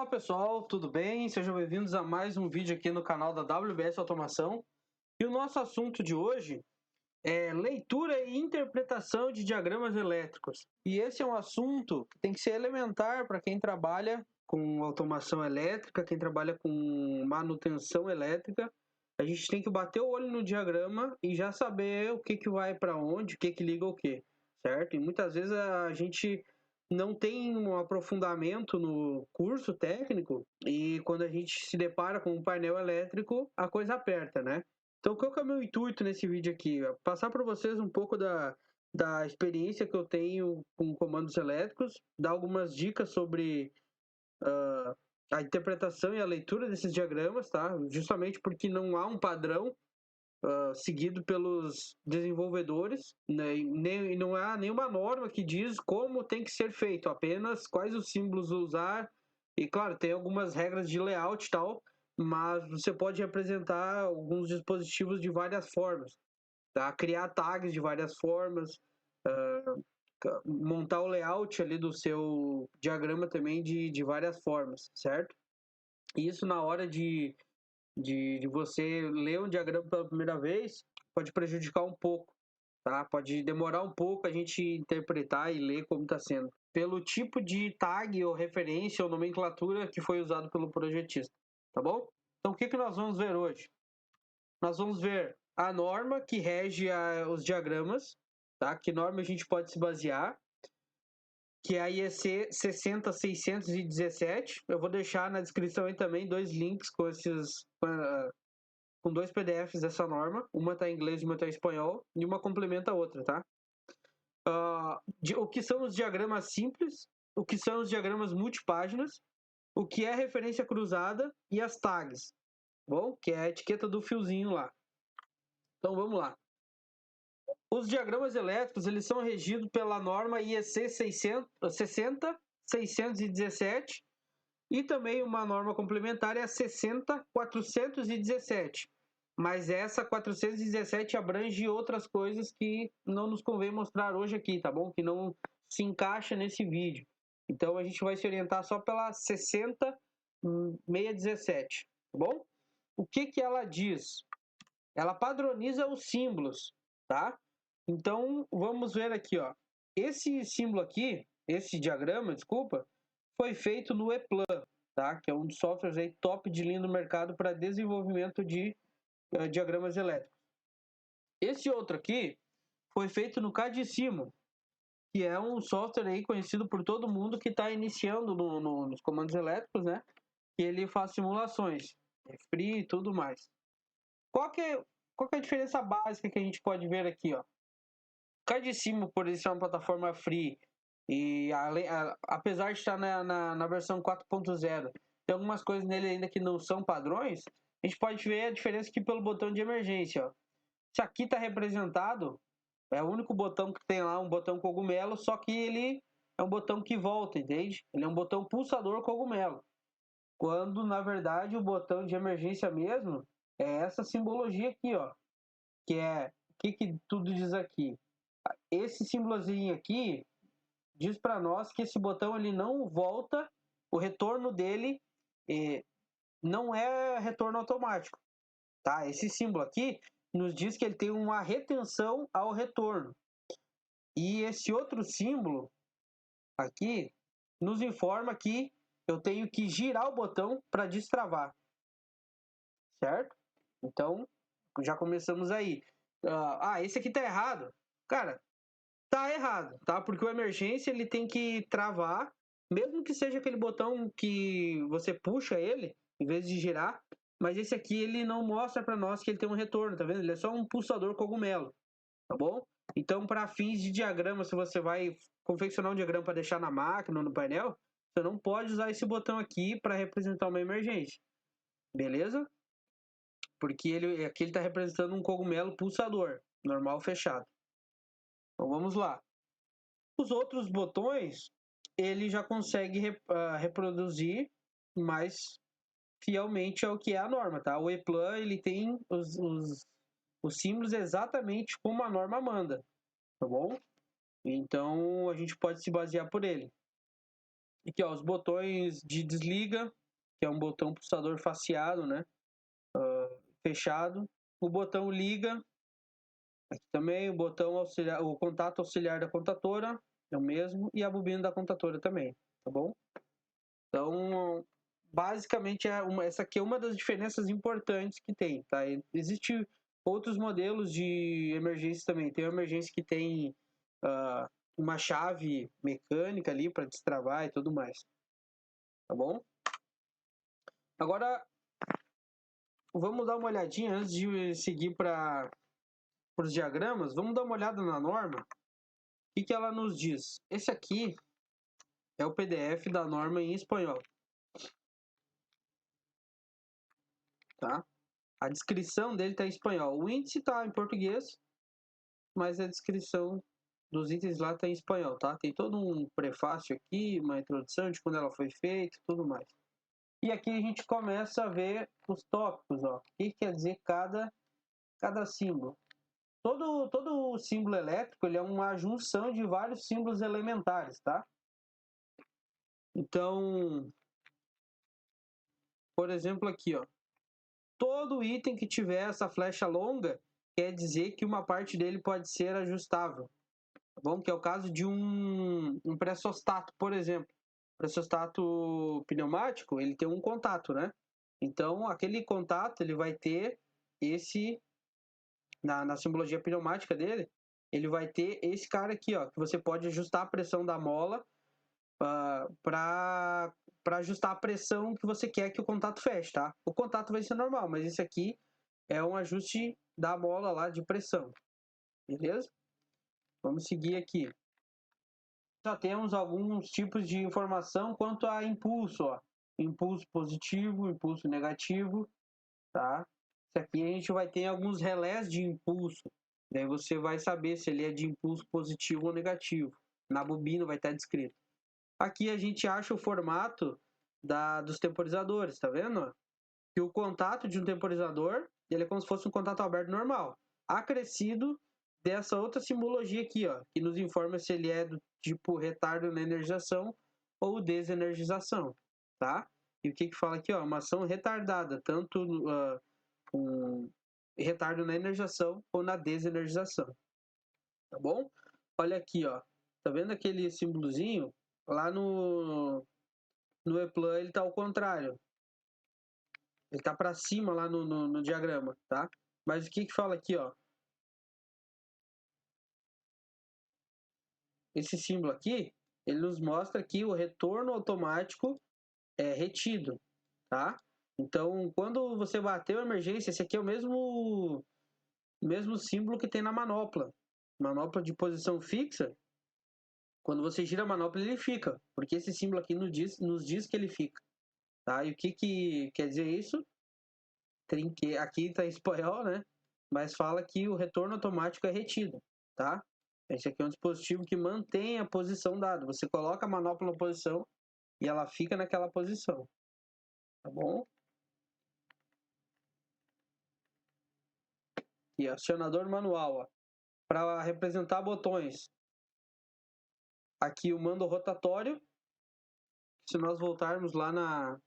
Olá pessoal, tudo bem? Sejam bem-vindos a mais um vídeo aqui no canal da WBS Automação. E o nosso assunto de hoje é leitura e interpretação de diagramas elétricos. E esse é um assunto que tem que ser elementar para quem trabalha com automação elétrica, quem trabalha com manutenção elétrica. A gente tem que bater o olho no diagrama e já saber o que vai para onde, o que liga o que, certo? E muitas vezes a gente não tem um aprofundamento no curso técnico e quando a gente se depara com um painel elétrico, a coisa aperta, né? Então, qual que é o meu intuito nesse vídeo aqui? Passar para vocês um pouco da experiência que eu tenho com comandos elétricos, dar algumas dicas sobre a interpretação e a leitura desses diagramas, tá? Justamente porque não há um padrão seguido pelos desenvolvedores, né? E não há nenhuma norma que diz como tem que ser feito, apenas quais os símbolos usar. E claro, tem algumas regras de layout e tal, mas você pode representar alguns dispositivos de várias formas, tá? Criar tags de várias formas, montar o layout ali do seu diagrama também de várias formas, certo? E isso na hora de você ler um diagrama pela primeira vez, pode prejudicar um pouco, tá? Pode demorar um pouco a gente interpretar e ler como está sendo, pelo tipo de tag ou referência ou nomenclatura que foi usado pelo projetista, tá bom? Então, o que nós vamos ver hoje? Nós vamos ver a norma que rege os diagramas, tá? Que norma a gente pode se basear, que é a IEC 60617. Eu vou deixar na descrição aí também dois links com dois PDFs dessa norma. Uma está em inglês e uma está em espanhol, e uma complementa a outra, tá? O que são os diagramas simples, o que são os diagramas multipáginas, o que é referência cruzada e as tags, bom? Que é a etiqueta do fiozinho lá. Então vamos lá. Os diagramas elétricos eles são regidos pela norma IEC 60617 e também uma norma complementar é a 60417. Mas essa 417 abrange outras coisas que não nos convém mostrar hoje aqui, tá bom? Que não se encaixa nesse vídeo. Então a gente vai se orientar só pela 60617, tá bom? O que ela diz? Ela padroniza os símbolos, tá? Então vamos ver aqui, ó. Esse símbolo aqui, esse diagrama, desculpa, foi feito no ePlan, tá? Que é um dos softwares aí top de linha no mercado para desenvolvimento de diagramas elétricos. Esse outro aqui foi feito no Cadissimo, que é um software aí conhecido por todo mundo que está iniciando nos comandos elétricos, né? Que ele faz simulações, é free e tudo mais. Qual que é a diferença básica que a gente pode ver aqui, ó? Cadissimo, por ele ser uma plataforma free, e apesar de estar na versão 4.0, tem algumas coisas nele ainda que não são padrões, a gente pode ver a diferença aqui pelo botão de emergência, ó. Isso aqui está representado, é o único botão que tem lá, um botão cogumelo, só que ele é um botão que volta, entende? Ele é um botão pulsador cogumelo. Quando, na verdade, o botão de emergência mesmo é essa simbologia aqui, ó. Que é, o que tudo diz aqui? Esse símbolozinho aqui diz para nós que esse botão ele não volta, o retorno dele não é retorno automático, tá? Esse símbolo aqui nos diz que ele tem uma retenção ao retorno. E esse outro símbolo aqui nos informa que eu tenho que girar o botão para destravar, certo? Então, já começamos aí. Esse aqui tá errado. Cara, tá errado, tá? Porque o emergência ele tem que travar, mesmo que seja aquele botão que você puxa ele, em vez de girar, mas esse aqui ele não mostra para nós que ele tem um retorno, tá vendo? Ele é só um pulsador cogumelo, tá bom? Então, para fins de diagrama, se você vai confeccionar um diagrama para deixar na máquina ou no painel, você não pode usar esse botão aqui para representar uma emergência, beleza? Porque aqui ele está representando um cogumelo pulsador, normal fechado. Então vamos lá. Os outros botões, ele já consegue reproduzir mais fielmente ao que é a norma, tá? O ePlan, ele tem os símbolos exatamente como a norma manda, tá bom? Então, a gente pode se basear por ele. Aqui, ó, os botões de desliga, que é um botão pulsador faceado, né? Fechado. O botão liga, aqui também. O botão auxiliar, o contato auxiliar da contatora, é o mesmo. E a bobina da contatora também, tá bom? Então, basicamente, essa aqui é uma das diferenças importantes que tem, tá? Existe outros modelos de emergência também. Tem uma emergência que tem uma chave mecânica ali para destravar e tudo mais, tá bom? Agora, vamos dar uma olhadinha antes de seguir para os diagramas. Vamos dar uma olhada na norma. O que ela nos diz? Esse aqui é o PDF da norma em espanhol, tá? A descrição dele está em espanhol. O índice está em português, mas a descrição dos itens lá está em espanhol, tá? Tem todo um prefácio aqui, uma introdução de quando ela foi feita e tudo mais. E aqui a gente começa a ver os tópicos, ó. O que quer dizer cada símbolo. Todo símbolo elétrico ele é uma junção de vários símbolos elementares, tá? Então, por exemplo aqui, ó. Todo item que tiver essa flecha longa quer dizer que uma parte dele pode ser ajustável. Tá bom? Que é o caso de um pressostato, por exemplo. Pressostato pneumático, ele tem um contato, né? Então, aquele contato, ele vai ter na simbologia pneumática dele, ele vai ter esse cara aqui, ó, que você pode ajustar a pressão da mola para ajustar a pressão que você quer que o contato feche, tá? O contato vai ser normal, mas esse aqui é um ajuste da mola lá de pressão, beleza? Vamos seguir aqui. Já temos alguns tipos de informação quanto a impulso, ó. Impulso positivo, impulso negativo, tá? Isso aqui a gente vai ter alguns relés de impulso. Daí você vai saber se ele é de impulso positivo ou negativo. Na bobina vai estar descrito. Aqui a gente acha o formato dos temporizadores, tá vendo? Que o contato de um temporizador, ele é como se fosse um contato aberto normal, acrescido dessa outra simbologia aqui, ó, que nos informa se ele é do tipo retardo na energização ou desenergização, tá? E o que fala aqui, ó, uma ação retardada, tanto um retardo na energização ou na desenergização, tá bom? Olha aqui, ó, tá vendo aquele símbolozinho? Lá no E-Plan ele tá ao contrário. Ele tá para cima lá no diagrama, tá? Mas o que fala aqui, ó? Esse símbolo aqui, ele nos mostra que o retorno automático é retido, tá? Então, quando você bateu a emergência, esse aqui é o mesmo símbolo que tem na manopla. Manopla de posição fixa, quando você gira a manopla, ele fica, porque esse símbolo aqui nos diz que ele fica, tá? E o que quer dizer isso? Aqui está em espanhol, né? Mas fala que o retorno automático é retido, tá? Esse aqui é um dispositivo que mantém a posição dada. Você coloca a manopla na posição e ela fica naquela posição, tá bom? E acionador manual, para representar botões. Aqui o mando rotatório. Se nós voltarmos lá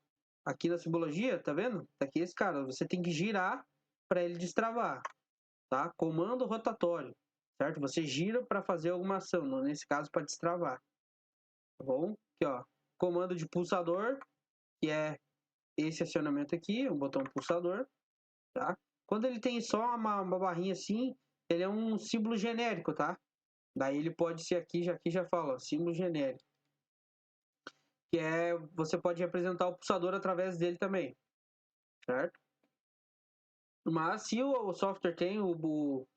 aqui na simbologia, tá vendo? Tá aqui esse cara. Você tem que girar para ele destravar, tá? Comando rotatório, certo? Você gira para fazer alguma ação, nesse caso para destravar, tá bom? Aqui, ó, comando de pulsador, que é esse acionamento aqui, um botão pulsador, tá? Quando ele tem só uma barrinha assim, ele é um símbolo genérico, tá? Daí ele pode ser aqui já fala, ó, símbolo genérico, que é você pode representar o pulsador através dele também, certo? Mas se o software tem o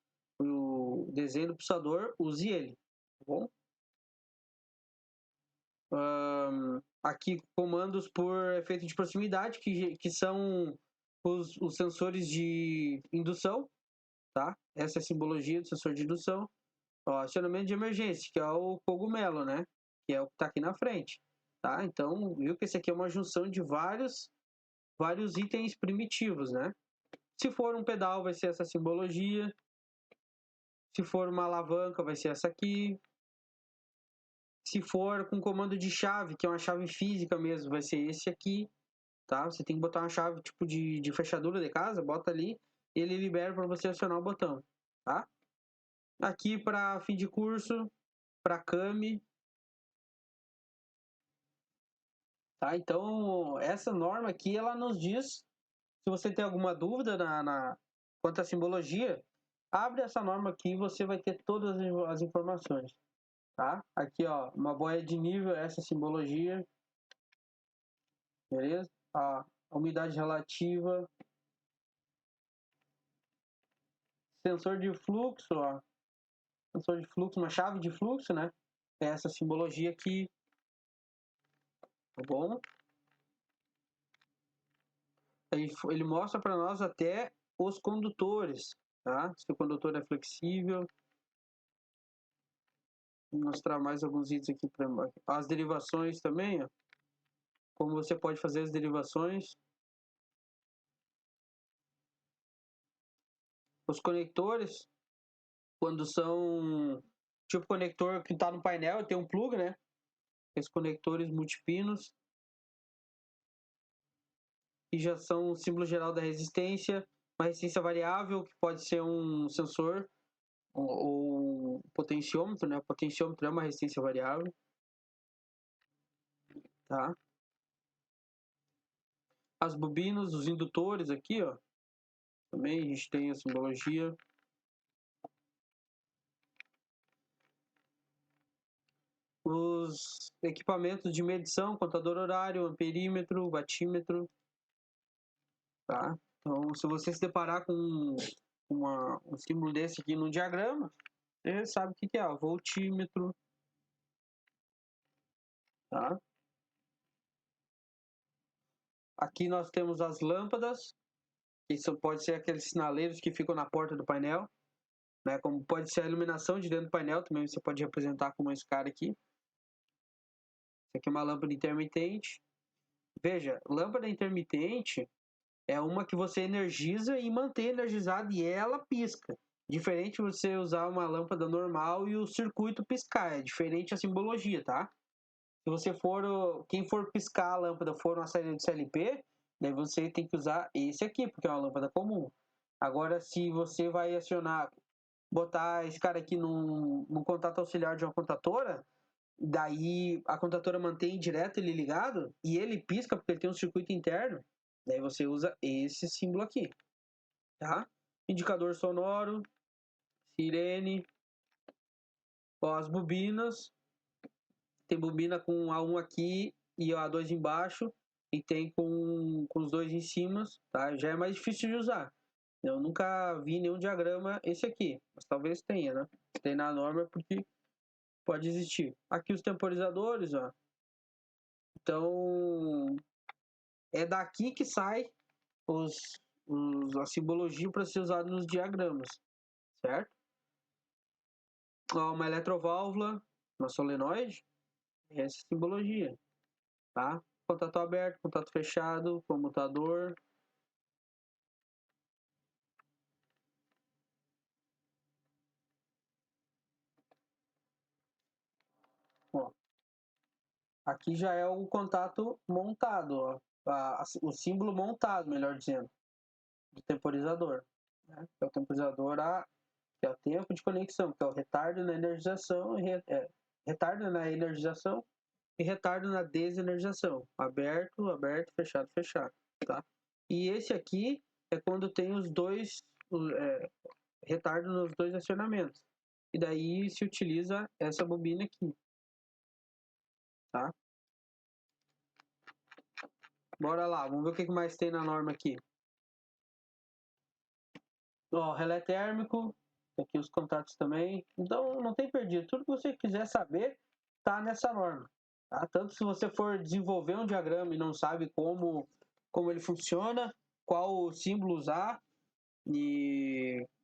desenho do pulsador, use ele, tá bom? Aqui comandos por efeito de proximidade, que são os sensores de indução, tá? Essa é a simbologia do sensor de indução. Ó, acionamento de emergência, que é o cogumelo, né? Que é o que está aqui na frente, tá? Então, viu que esse aqui é uma junção de vários itens primitivos, né? Se for um pedal, vai ser essa simbologia. Se for uma alavanca, vai ser essa aqui. Se for com comando de chave, que é uma chave física mesmo, vai ser esse aqui, tá? Você tem que botar uma chave tipo de fechadura de casa, bota ali, ele libera para você acionar o botão, tá? Aqui para fim de curso, para CAMI, tá? Então, essa norma aqui, ela nos diz, se você tem alguma dúvida quanto à simbologia, abre essa norma aqui e você vai ter todas as informações, tá? Aqui, ó, uma boia de nível, essa simbologia, beleza? A umidade relativa, sensor de fluxo, ó, sensor de fluxo, uma chave de fluxo, né? É essa simbologia aqui, tá bom? Ele mostra para nós até os condutores, tá? Se o condutor é flexível. Vou mostrar mais alguns itens aqui para as derivações também, ó. Como você pode fazer as derivações. Os conectores, quando são tipo conector que está no painel, tem um plug, né? Esses conectores multipinos, que já são o símbolo geral da resistência, uma resistência variável, que pode ser um sensor ou um potenciômetro, né? O potenciômetro é uma resistência variável, tá? As bobinas, os indutores aqui, ó. Também a gente tem a simbologia. Os equipamentos de medição, contador horário, amperímetro, watímetro, tá? Então, se você se deparar com um símbolo desse aqui no diagrama, você sabe o que é, o voltímetro, tá? Aqui nós temos as lâmpadas, que pode ser aqueles sinaleiros que ficam na porta do painel, né? Como pode ser a iluminação de dentro do painel, também você pode representar como esse cara aqui. Isso aqui é uma lâmpada intermitente. Veja, lâmpada intermitente é uma que você energiza e mantém energizada e ela pisca. Diferente você usar uma lâmpada normal e o circuito piscar. É diferente a simbologia, tá? Se você for, quem for piscar a lâmpada for uma saída de CLP, daí você tem que usar esse aqui, porque é uma lâmpada comum. Agora, se você vai acionar, botar esse cara aqui num contato auxiliar de uma contatora, daí a contatora mantém direto ele ligado e ele pisca porque ele tem um circuito interno, daí você usa esse símbolo aqui, tá? Indicador sonoro, sirene, ó, as bobinas, tem bobina com A1 aqui e A2 embaixo e tem com os dois em cima, tá? Já é mais difícil de usar. Eu nunca vi nenhum diagrama esse aqui, mas talvez tenha, né? Tem na norma porque pode existir. Aqui os temporizadores, ó. Então, é daqui que sai a simbologia para ser usado nos diagramas, certo? Ó, uma eletroválvula, uma solenoide, essa simbologia, tá? Contato aberto, contato fechado, comutador. Ó, aqui já é o contato montado, ó, o símbolo montado, melhor dizendo, do temporizador, né? É o temporizador que é o tempo de conexão, que é o retardo na energização, retardo na energização e retardo na desenergização. Aberto, aberto, fechado, fechado, tá? E esse aqui é quando tem os dois, retardo nos dois acionamentos. E daí se utiliza essa bobina aqui, tá? Bora lá, vamos ver o que mais tem na norma aqui. Ó, relé térmico, aqui os contatos também. Então não tem perdido. Tudo que você quiser saber tá nessa norma. Tá? Tanto se você for desenvolver um diagrama e não sabe como ele funciona, qual símbolo usar,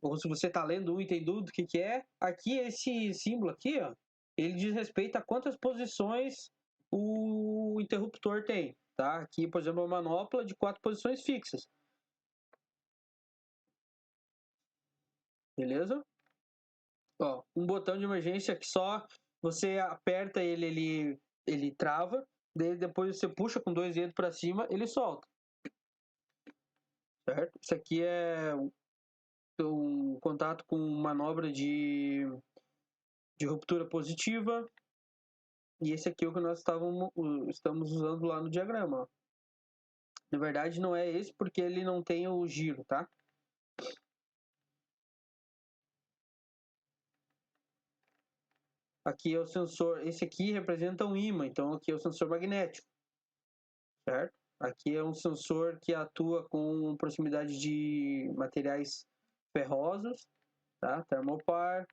ou se você está lendo um e tem dúvida do que é, aqui esse símbolo aqui, ó, ele diz respeito a quantas posições o interruptor tem. Tá? Aqui, por exemplo, uma manopla de 4 posições fixas. Beleza? Ó, um botão de emergência que só você aperta ele trava, daí depois você puxa com 2 dedos para cima, ele solta. Certo? Isso aqui é um contato com manobra de ruptura positiva. E esse aqui é o que nós estamos usando lá no diagrama. Ó. Na verdade, não é esse porque ele não tem o giro, tá? Aqui é o sensor, esse aqui representa um ímã, então aqui é o sensor magnético, certo? Aqui é um sensor que atua com proximidade de materiais ferrosos, tá? Termopar.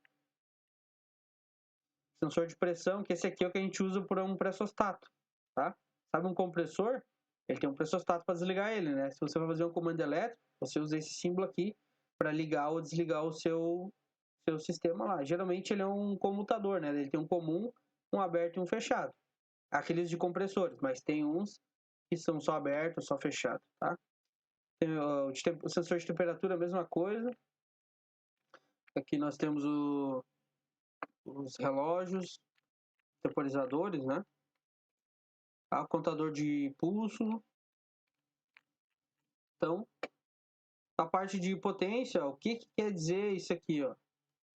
Sensor de pressão, que esse aqui é o que a gente usa para um pressostato, tá? Sabe um compressor? Ele tem um pressostato para desligar ele, né? Se você vai fazer um comando elétrico, você usa esse símbolo aqui para ligar ou desligar o seu sistema lá. Geralmente ele é um comutador, né? Ele tem um comum, um aberto e um fechado. Aqueles de compressores, mas tem uns que são só abertos, só fechados, tá? O sensor de temperatura, a mesma coisa. Aqui nós temos os relógios, temporizadores, né? Tá? Contador de pulso. Então, a parte de potência, o que quer dizer isso aqui, ó?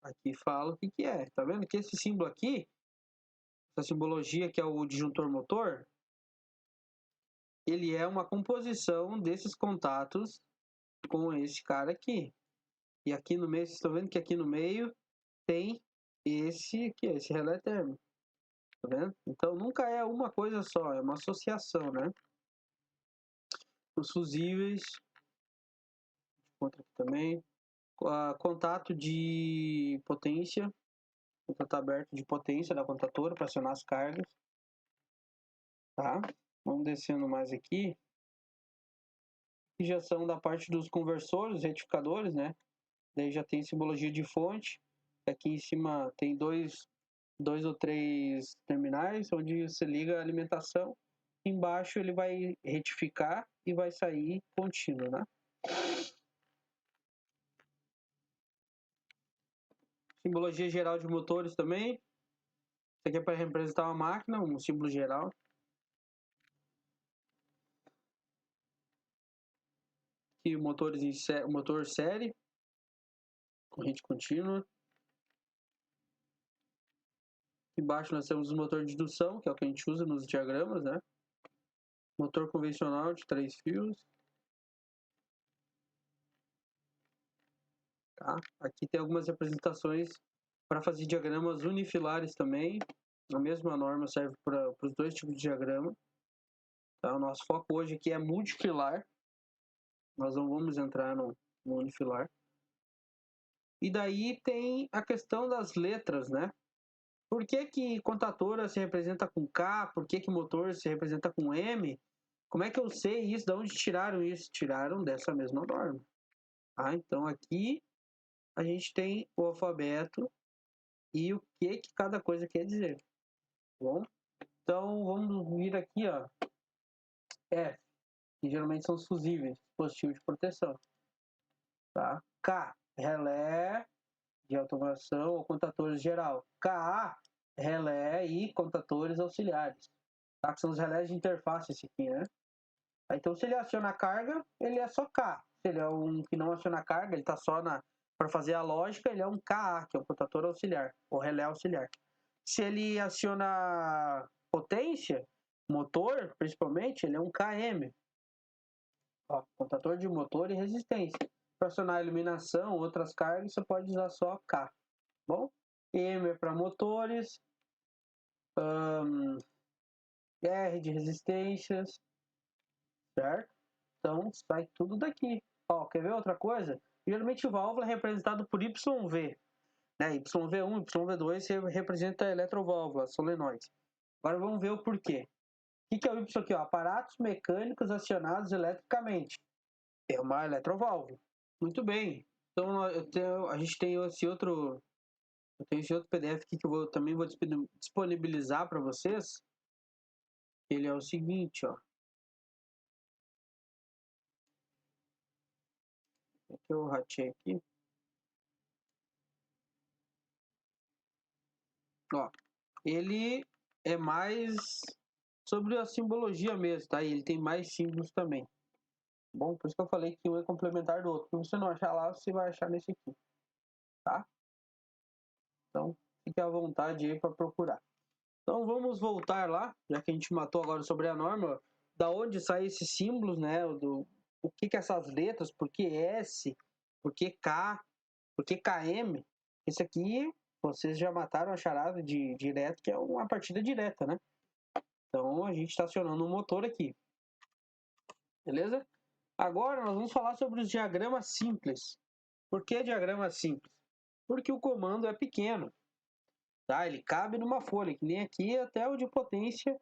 Aqui fala o que é. Tá vendo que esse símbolo aqui, essa simbologia que é o disjuntor motor, ele é uma composição desses contatos com esse cara aqui. E aqui no meio, vocês estão vendo que aqui no meio tem esse aqui, esse relé térmico. Tá vendo? Então nunca é uma coisa só, é uma associação, né? Os fusíveis, contra aqui também. Contato de potência, contato aberto de potência da contatora para acionar as cargas. Tá? Vamos descendo mais aqui. Já são da parte dos conversores, retificadores, né? Daí já tem simbologia de fonte. Aqui em cima tem dois ou três terminais onde você liga a alimentação. Embaixo ele vai retificar e vai sair contínuo, né? Simbologia geral de motores também. Isso aqui é para representar uma máquina, um símbolo geral. Aqui motores motor série, corrente contínua. Embaixo nós temos o motor de indução, que é o que a gente usa nos diagramas, né? Motor convencional de 3 fios. Tá? Aqui tem algumas representações para fazer diagramas unifilares também. A mesma norma serve para os dois tipos de diagrama. Tá? O nosso foco hoje aqui é multifilar. Nós não vamos entrar no unifilar. E daí tem a questão das letras, né? Por que contatora se representa com K? Por que motor se representa com M? Como é que eu sei isso? De onde tiraram isso? Tiraram dessa mesma norma. Tá? Então aqui a gente tem o alfabeto e o que cada coisa quer dizer. Tá bom? Então vamos vir aqui, ó. F, que geralmente são os fusíveis, dispositivo de proteção. Tá? K, relé de automação ou contatores geral. KA, relé e contatores auxiliares. Tá? Que são os relés de interface esse aqui, né? Então, se ele aciona a carga, ele é só K. Se ele é um que não aciona a carga, ele está só para fazer a lógica, ele é um KA, que é o contator auxiliar, ou relé auxiliar. Se ele aciona potência, motor, principalmente, ele é um KM. Ó, contator de motor e resistência. Para acionar a iluminação, outras cargas, você pode usar só K. Bom? M é para motores. R de resistências. Certo? Então, sai tudo daqui. Ó, quer ver outra coisa? Geralmente, válvula é representado por YV. Né? YV1, YV2 representa a eletroválvula, solenoide. Agora vamos ver o porquê. O que é o Y aqui? Ó? Aparatos mecânicos acionados eletricamente. É uma eletroválvula. Muito bem. Então, a gente tem esse outro... Eu tenho esse outro PDF aqui que eu também vou disponibilizar para vocês. Ele é o seguinte, ó. Eu ratei aqui. Ó, ele é mais sobre a simbologia mesmo, tá? E ele tem mais símbolos também. Bom, por isso que eu falei que um é complementar do outro. Se você não achar lá, você vai achar nesse aqui, tá? Então, fique à vontade aí para procurar. Então, vamos voltar lá, já que a gente matou agora sobre a norma, da onde saem esses símbolos, né? O que essas letras, por que S, por que K, por que KM? Isso aqui, vocês já mataram a charada de direto, que é uma partida direta, né? Então, a gente está acionando um motor aqui. Beleza? Agora, nós vamos falar sobre os diagramas simples. Por que diagrama simples? Porque o comando é pequeno, tá? Ele cabe numa folha, que nem aqui até o de potência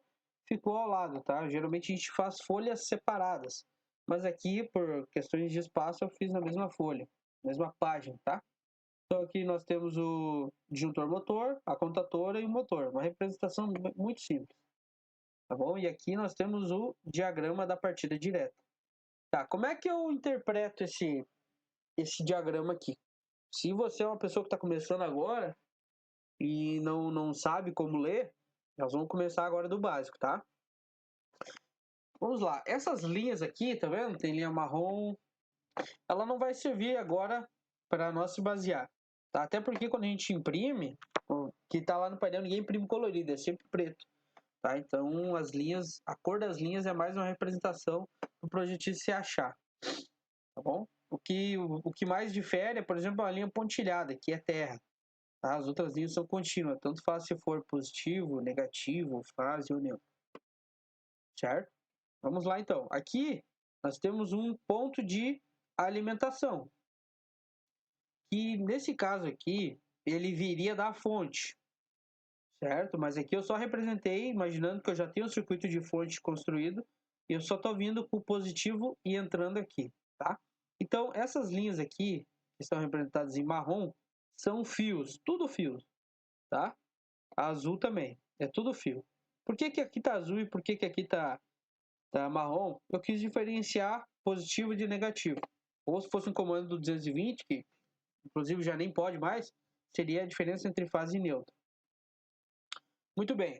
ficou ao lado, tá? Geralmente a gente faz folhas separadas, mas aqui, por questões de espaço, eu fiz na mesma folha, mesma página, tá? Então aqui nós temos o disjuntor motor, a contatora e o motor, uma representação muito simples, tá bom? E aqui nós temos o diagrama da partida direta. Tá, como é que eu interpreto esse diagrama aqui? Se você é uma pessoa que está começando agora e não sabe como ler, nós vamos começar agora do básico, tá? Vamos lá. Essas linhas aqui, tá vendo? Tem linha marrom. Ela não vai servir agora para nós se basear, tá? Até porque quando a gente imprime, o que está lá no painel, ninguém imprime colorido, é sempre preto, tá? Então as linhas, a cor das linhas é mais uma representação do projetista se achar, tá bom? O que mais difere é, por exemplo, a linha pontilhada, que é terra. Tá? As outras linhas são contínuas, tanto faz se for positivo, negativo, fase ou neutro. Certo? Vamos lá então. Aqui nós temos um ponto de alimentação, que nesse caso aqui ele viria da fonte, certo? Mas aqui eu só representei, imaginando que eu já tenho um circuito de fonte construído, e eu só estou vindo com o positivo e entrando aqui, tá? Então essas linhas aqui, que estão representadas em marrom, são fios, tudo fios, tá? A azul também, é tudo fio. Por que aqui está azul e por que aqui está marrom? Eu quis diferenciar positivo de negativo. Ou se fosse um comando do 220, que inclusive já nem pode mais, seria a diferença entre fase e neutro. Muito bem.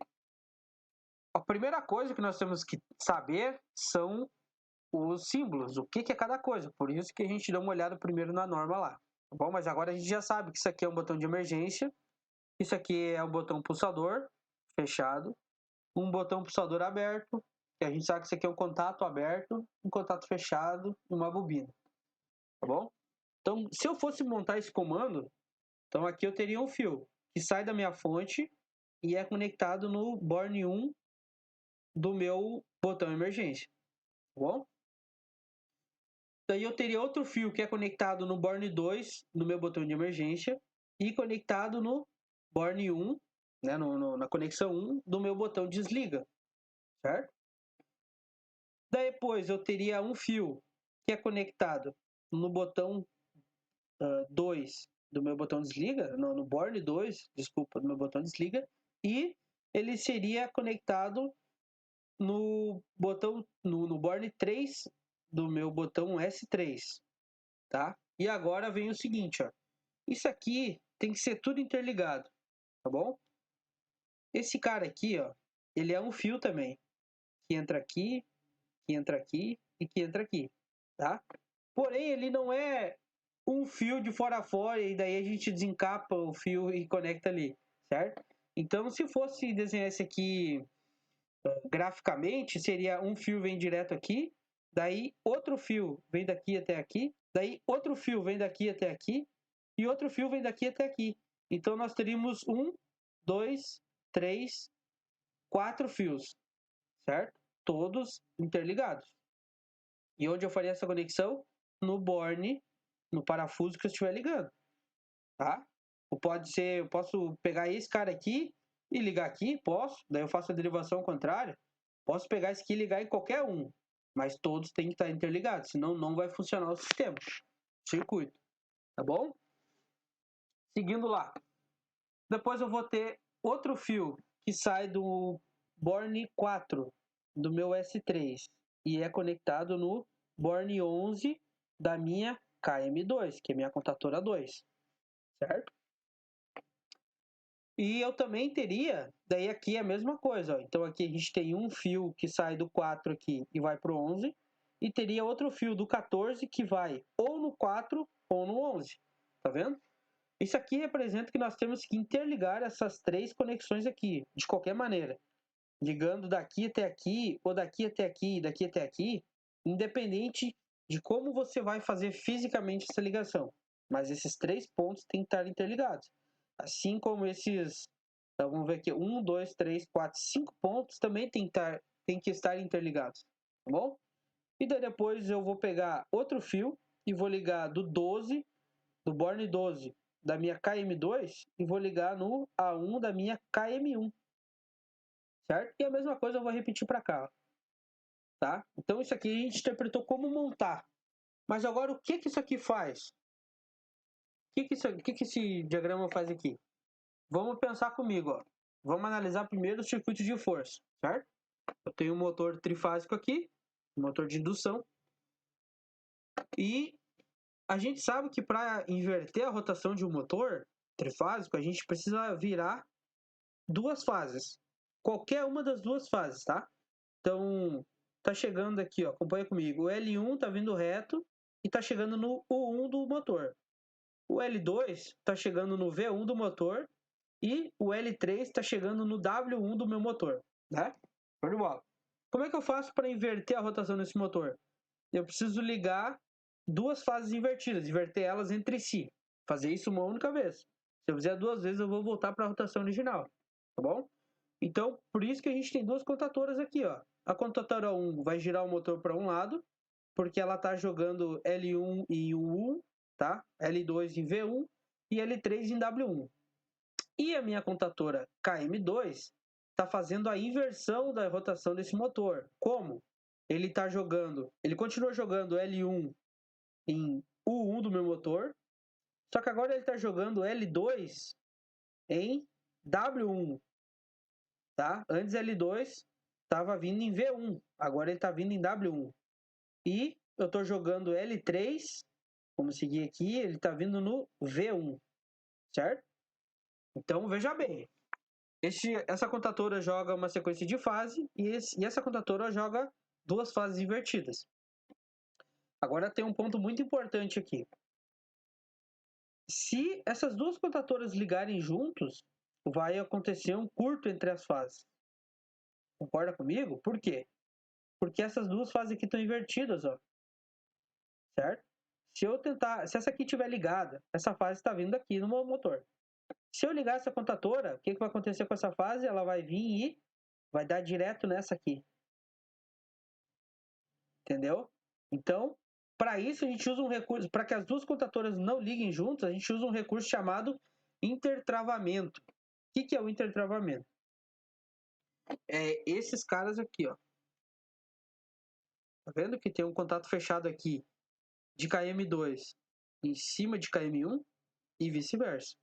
A primeira coisa que nós temos que saber são os símbolos, o que é cada coisa. Por isso que a gente dá uma olhada primeiro na norma lá. Tá bom? Mas agora a gente já sabe que isso aqui é um botão de emergência, isso aqui é um botão pulsador fechado, um botão pulsador aberto, que a gente sabe que isso aqui é um contato aberto, um contato fechado e uma bobina, tá bom? Então, se eu fosse montar esse comando, então aqui eu teria um fio que sai da minha fonte e é conectado no borne 1 do meu botão emergência, tá bom? Daí eu teria outro fio que é conectado no borne 2 no meu botão de emergência e conectado no borne 1, né, na conexão 1 do meu botão desliga, certo? Depois eu teria um fio que é conectado no botão 2 do meu botão desliga, no borne 2, desculpa, do meu botão desliga, e ele seria conectado no botão no borne 3 do meu botão S3, tá? E agora vem o seguinte, ó. Isso aqui tem que ser tudo interligado, tá bom? Esse cara aqui, ó, ele é um fio também, que entra aqui, que entra aqui e que entra aqui, tá? Porém, ele não é um fio de fora a fora e daí a gente desencapa o fio e conecta ali, certo? Então, se fosse desenhar esse aqui graficamente, seria um fio vem direto aqui, daí outro fio vem daqui até aqui, daí outro fio vem daqui até aqui e outro fio vem daqui até aqui. Então, nós teríamos 1, 2, 3, 4 fios, certo? Todos interligados. E onde eu faria essa conexão? No borne, no parafuso que eu estiver ligando, tá? Ou pode ser, eu posso pegar esse cara aqui e ligar aqui, posso, daí eu faço a derivação contrária. Posso pegar esse aqui e ligar em qualquer um, mas todos têm que estar interligados, senão não vai funcionar o sistema, o circuito, tá bom? Seguindo lá. Depois eu vou ter outro fio que sai do borne 4 do meu S3 e é conectado no borne 11 da minha KM2, que é minha contatora 2, certo? E eu também teria, daí aqui é a mesma coisa, ó. Então aqui a gente tem um fio que sai do 4 aqui e vai para o 11, e teria outro fio do 14 que vai ou no 4 ou no 11, tá vendo? Isso aqui representa que nós temos que interligar essas três conexões aqui, de qualquer maneira. Ligando daqui até aqui, ou daqui até aqui, e daqui até aqui, independente de como você vai fazer fisicamente essa ligação. Mas esses três pontos têm que estar interligados. Assim como esses, então vamos ver aqui, 1, 2, 3, 4, 5 pontos também tem que estar interligados, tá bom? E daí depois eu vou pegar outro fio e vou ligar do 12, do Born 12 da minha KM2 e vou ligar no A1 da minha KM1, certo? E a mesma coisa eu vou repetir para cá, tá? Então isso aqui a gente interpretou como montar. Mas agora o que que isso aqui faz? O que que esse diagrama faz aqui? Vamos pensar comigo, ó. Vamos analisar primeiro o circuito de força, certo? Eu tenho um motor trifásico aqui, um motor de indução, e a gente sabe que para inverter a rotação de um motor trifásico, a gente precisa virar duas fases. Qualquer uma das duas fases, tá? Então, tá chegando aqui, ó, acompanha comigo. O L1 tá vindo reto e tá chegando no U1 do motor. O L2 tá chegando no V1 do motor e o L3 tá chegando no W1 do meu motor, né? Show de bola. Como é que eu faço para inverter a rotação desse motor? Eu preciso ligar duas fases invertidas, inverter elas entre si. Fazer isso uma única vez. Se eu fizer duas vezes, eu vou voltar para a rotação original, tá bom? Então, por isso que a gente tem duas contatoras aqui, ó. A contatora 1 vai girar o motor para um lado, porque ela está jogando L1 em U1, tá? L2 em V1 e L3 em W1. E a minha contatora KM2 está fazendo a inversão da rotação desse motor. Como? Ele continua jogando L1 em U1 do meu motor, só que agora ele está jogando L2 em W1, tá? Antes L2 estava vindo em V1, agora ele está vindo em W1. E eu estou jogando L3, vamos seguir aqui, ele está vindo no V1, certo? Então veja bem, essa contatora joga uma sequência de fase e essa contatora joga duas fases invertidas. Agora tem um ponto muito importante aqui. Se essas duas contatoras ligarem juntos, vai acontecer um curto entre as fases. Concorda comigo? Por quê? Porque essas duas fases aqui estão invertidas, ó. Certo? Se essa aqui estiver ligada, essa fase está vindo aqui no meu motor. Se eu ligar essa contatora, o que vai acontecer com essa fase? Ela vai vir e vai dar direto nessa aqui. Entendeu? Então, para isso a gente usa um recurso, para que as duas contatoras não liguem juntas, a gente usa um recurso chamado intertravamento. O que é o intertravamento? É esses caras aqui, ó. Tá vendo que tem um contato fechado aqui de KM2 em cima de KM1 e vice-versa,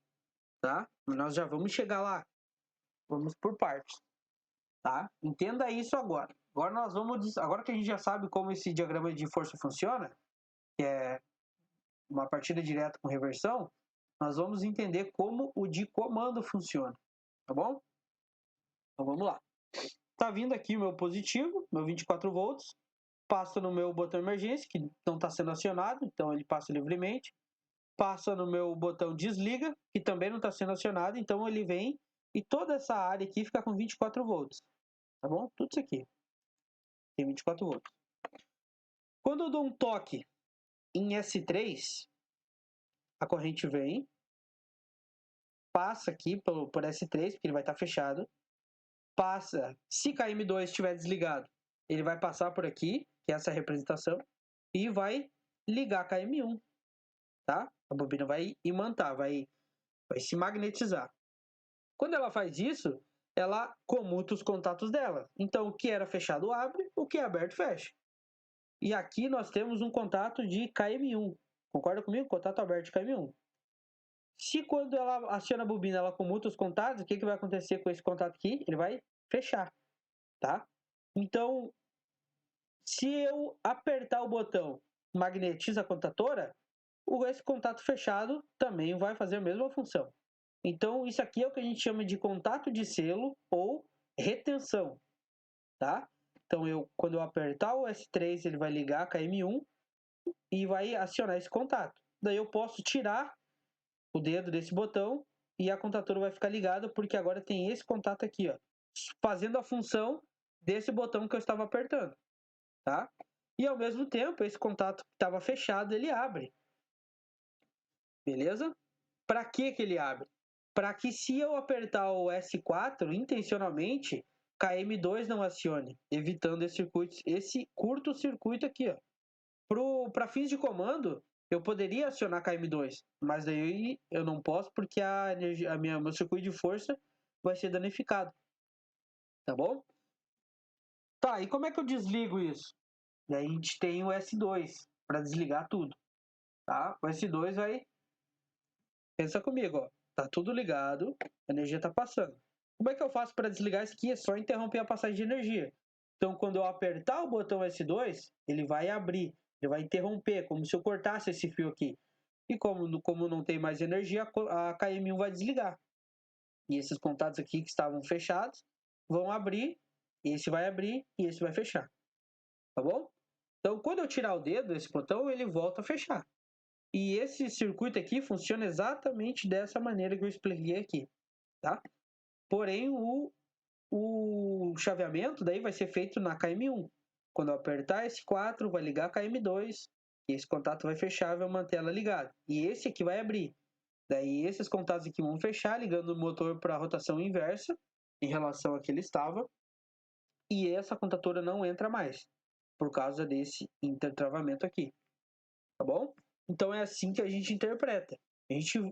tá? Nós já vamos chegar lá. Vamos por partes, tá? Entenda isso agora. Agora que a gente já sabe como esse diagrama de força funciona, que é uma partida direta com reversão, nós vamos entender como o de comando funciona, tá bom? Então vamos lá. Tá vindo aqui o meu positivo, meu 24 volts, passa no meu botão emergência, que não está sendo acionado, então ele passa livremente, passa no meu botão desliga, que também não está sendo acionado, então ele vem e toda essa área aqui fica com 24 volts, tá bom? Tudo isso aqui tem 24 volts. Quando eu dou um toque em S3, a corrente vem, passa aqui por S3, porque ele vai estar fechado, passa, se KM2 estiver desligado, ele vai passar por aqui, que é essa representação, e vai ligar KM1, tá? A bobina vai imantar, vai se magnetizar. Quando ela faz isso, ela comuta os contatos dela. Então, o que era fechado abre, o que é aberto fecha. E aqui nós temos um contato de KM1. Concorda comigo? Contato aberto de KM1. Se quando ela aciona a bobina, ela comuta os contatos, o que vai acontecer com esse contato aqui? Ele vai fechar, tá? Então, se eu apertar o botão magnetiza a contatora, esse contato fechado também vai fazer a mesma função. Então, isso aqui é o que a gente chama de contato de selo ou retenção, tá? Então, quando eu apertar o S3, ele vai ligar a KM1 e vai acionar esse contato. Daí eu posso tirar o dedo desse botão e a contadora vai ficar ligada, porque agora tem esse contato aqui, ó, fazendo a função desse botão que eu estava apertando, tá? E ao mesmo tempo, esse contato que estava fechado, ele abre. Beleza? Para que ele abre? Para que se eu apertar o S4 intencionalmente, KM2 não acione, evitando esse curto-circuito aqui, ó. Para fins de comando, eu poderia acionar KM2, mas daí eu não posso porque meu circuito de força vai ser danificado. Tá bom? Tá, e como é que eu desligo isso? Daí a gente tem o S2 para desligar tudo. Tá? O S2 vai. Pensa comigo, ó. Tá tudo ligado, a energia tá passando. Como é que eu faço para desligar isso aqui? É só interromper a passagem de energia. Então, quando eu apertar o botão S2, ele vai abrir, ele vai interromper, como se eu cortasse esse fio aqui. E como não tem mais energia, a KM1 vai desligar. E esses contatos aqui que estavam fechados vão abrir, esse vai abrir e esse vai fechar. Tá bom? Então, quando eu tirar o dedo desse botão, ele volta a fechar. E esse circuito aqui funciona exatamente dessa maneira que eu expliquei aqui, tá? Porém, o chaveamento daí vai ser feito na KM1. Quando eu apertar esse 4, vai ligar a KM2, e esse contato vai fechar e vai manter ela ligada. E esse aqui vai abrir. Daí esses contatos aqui vão fechar, ligando o motor para a rotação inversa, em relação a que ele estava, e essa contadora não entra mais, por causa desse intertravamento aqui, tá bom? Então é assim que a gente interpreta.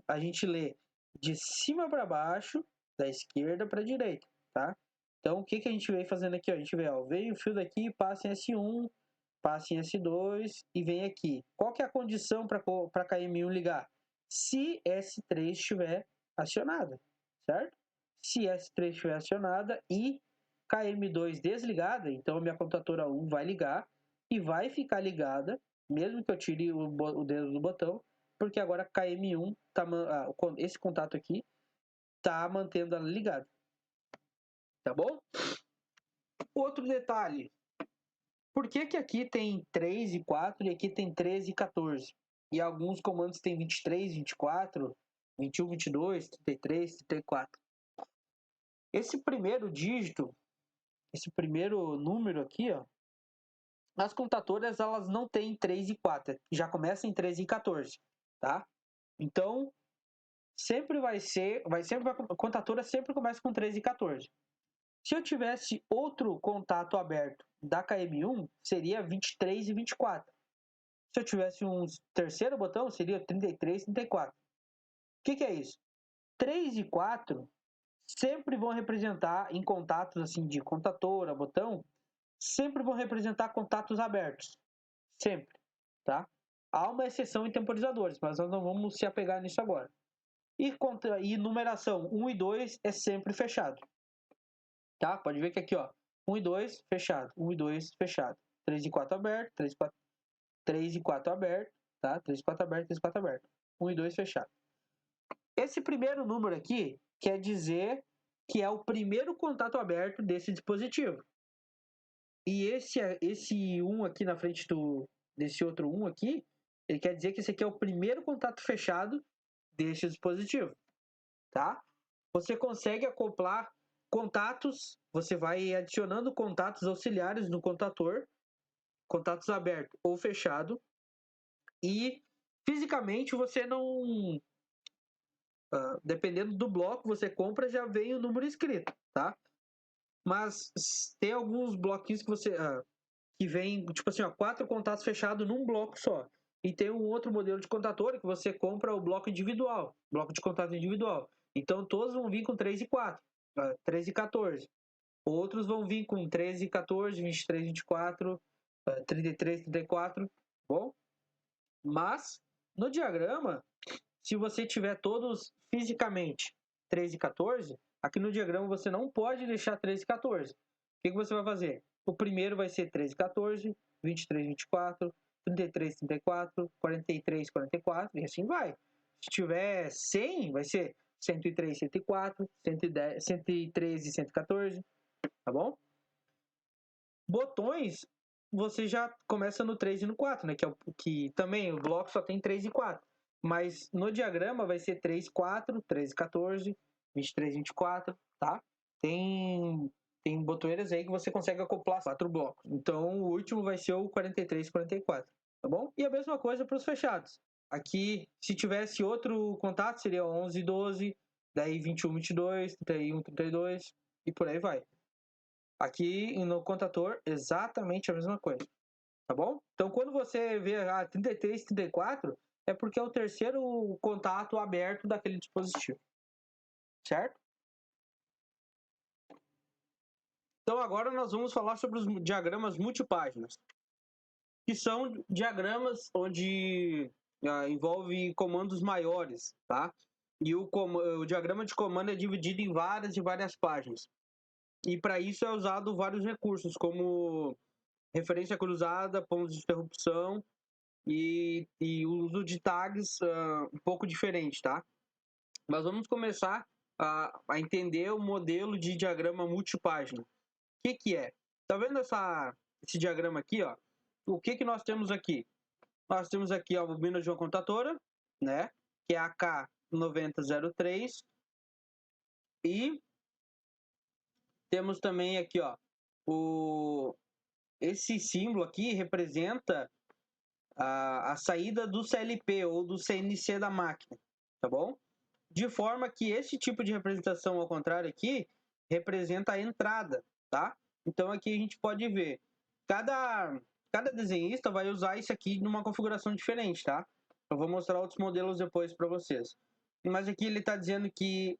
A gente lê de cima para baixo, da esquerda para a direita, tá? Então o que a gente vem fazendo aqui? Ó? A gente vê, ó, vem o fio daqui, passa em S1, passa em S2 e vem aqui. Qual que é a condição para a KM1 ligar? Se S3 estiver acionada, certo? Se S3 estiver acionada e KM2 desligada, então a minha contadora 1 vai ligar e vai ficar ligada, mesmo que eu tire o dedo do botão, porque agora a KM1, esse contato aqui, está mantendo ela ligada. Tá bom? Outro detalhe. Por que aqui tem 3 e 4 e aqui tem 13 e 14? E alguns comandos tem 23, 24, 21, 22, 33, 34. Esse primeiro dígito, esse primeiro número aqui, ó, as contadoras elas não têm 3 e 4, já começa em 13 e 14, tá? Então, a contadora sempre começa com 13 e 14. Se eu tivesse outro contato aberto da KM1, seria 23 e 24. Se eu tivesse um terceiro botão, seria 33 e 34. O que é isso? 3 e 4 sempre vão representar, em contatos assim de contadora, botão, sempre vão representar contatos abertos. Sempre, tá? Há uma exceção em temporizadores, mas nós não vamos se apegar nisso agora. E numeração 1 e 2 é sempre fechado. Tá? Pode ver que aqui, ó, 1 e 2 fechado, 1 e 2 fechado. 3 e 4 aberto, 3 e 4 aberto, tá? 3 e 4 aberto, 3 e 4 aberto. 1 e 2 fechado. Esse primeiro número aqui quer dizer que é o primeiro contato aberto desse dispositivo. E esse 1 aqui na frente desse outro 1 aqui, ele quer dizer que esse aqui é o primeiro contato fechado desse dispositivo, tá? Você consegue acoplar contatos, você vai adicionando contatos auxiliares no contador, contatos aberto ou fechado, e fisicamente você não... dependendo do bloco você compra, já vem o número escrito, tá? Mas tem alguns bloquinhos que vem, tipo assim, ó, 4 contatos fechados num bloco só. E tem um outro modelo de contador que você compra o bloco individual, bloco de contato individual. Então todos vão vir com 3 e 4, 3 e 14. Outros vão vir com 13 e 14, 23 e 24, 33 e 34, bom? Mas no diagrama, se você tiver todos fisicamente 13 e 14, aqui no diagrama você não pode deixar 13 e 14. O que você vai fazer? O primeiro vai ser 13 e 14, 23 e 24, 33 e 34, 43 e 44, e assim vai. Se tiver 100, vai ser 103, 104, 110, 113, 114, tá bom? Botões, você já começa no 3 e no 4, né? Que também o bloco só tem 3 e 4. Mas no diagrama vai ser 3, 4, 13, 14, 23, 24, tá? Tem botoeiras aí que você consegue acoplar 4 blocos. Então o último vai ser o 43, 44, tá bom? E a mesma coisa para os fechados. Aqui, se tivesse outro contato, seria 11, 12, daí 21, 22, 31, 32 e por aí vai. Aqui no contador, exatamente a mesma coisa, tá bom? Então, quando você vê 33, 34, é porque é o terceiro contato aberto daquele dispositivo, certo? Então, agora nós vamos falar sobre os diagramas multipáginas, que são diagramas onde envolve comandos maiores, tá? E o diagrama de comando é dividido em várias e várias páginas. E para isso é usado vários recursos, como referência cruzada, pontos de interrupção e o uso de tags um pouco diferente, tá? Mas vamos começar a entender o modelo de diagrama multipágina. O que é? Tá vendo esse diagrama aqui, ó? O que nós temos aqui? Nós temos aqui a bobina de uma contadora, né? Que é a K9003. E temos também aqui, ó, esse símbolo aqui representa a saída do CLP ou do CNC da máquina, tá bom? De forma que esse tipo de representação ao contrário aqui representa a entrada, tá? Então aqui a gente pode ver, cada desenhista vai usar isso aqui numa configuração diferente, tá? Eu vou mostrar outros modelos depois para vocês. Mas aqui ele está dizendo que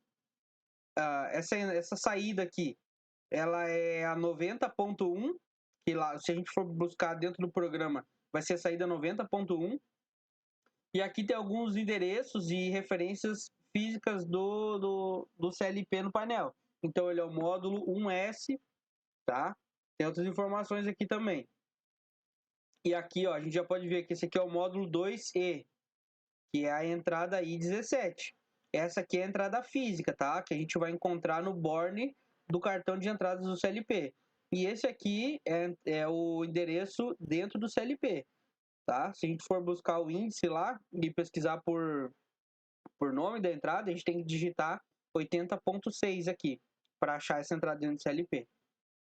essa saída aqui, ela é a 90.1, que lá, se a gente for buscar dentro do programa, vai ser a saída 90.1. E aqui tem alguns endereços e referências físicas do CLP no painel. Então ele é o módulo 1S, tá? Tem outras informações aqui também. E aqui, ó, a gente já pode ver que esse aqui é o módulo 2E, que é a entrada I17. Essa aqui é a entrada física, tá? Que a gente vai encontrar no borne do cartão de entradas do CLP. E esse aqui é o endereço dentro do CLP, tá? Se a gente for buscar o índice lá e pesquisar por nome da entrada, a gente tem que digitar 80.6 aqui para achar essa entrada dentro do CLP,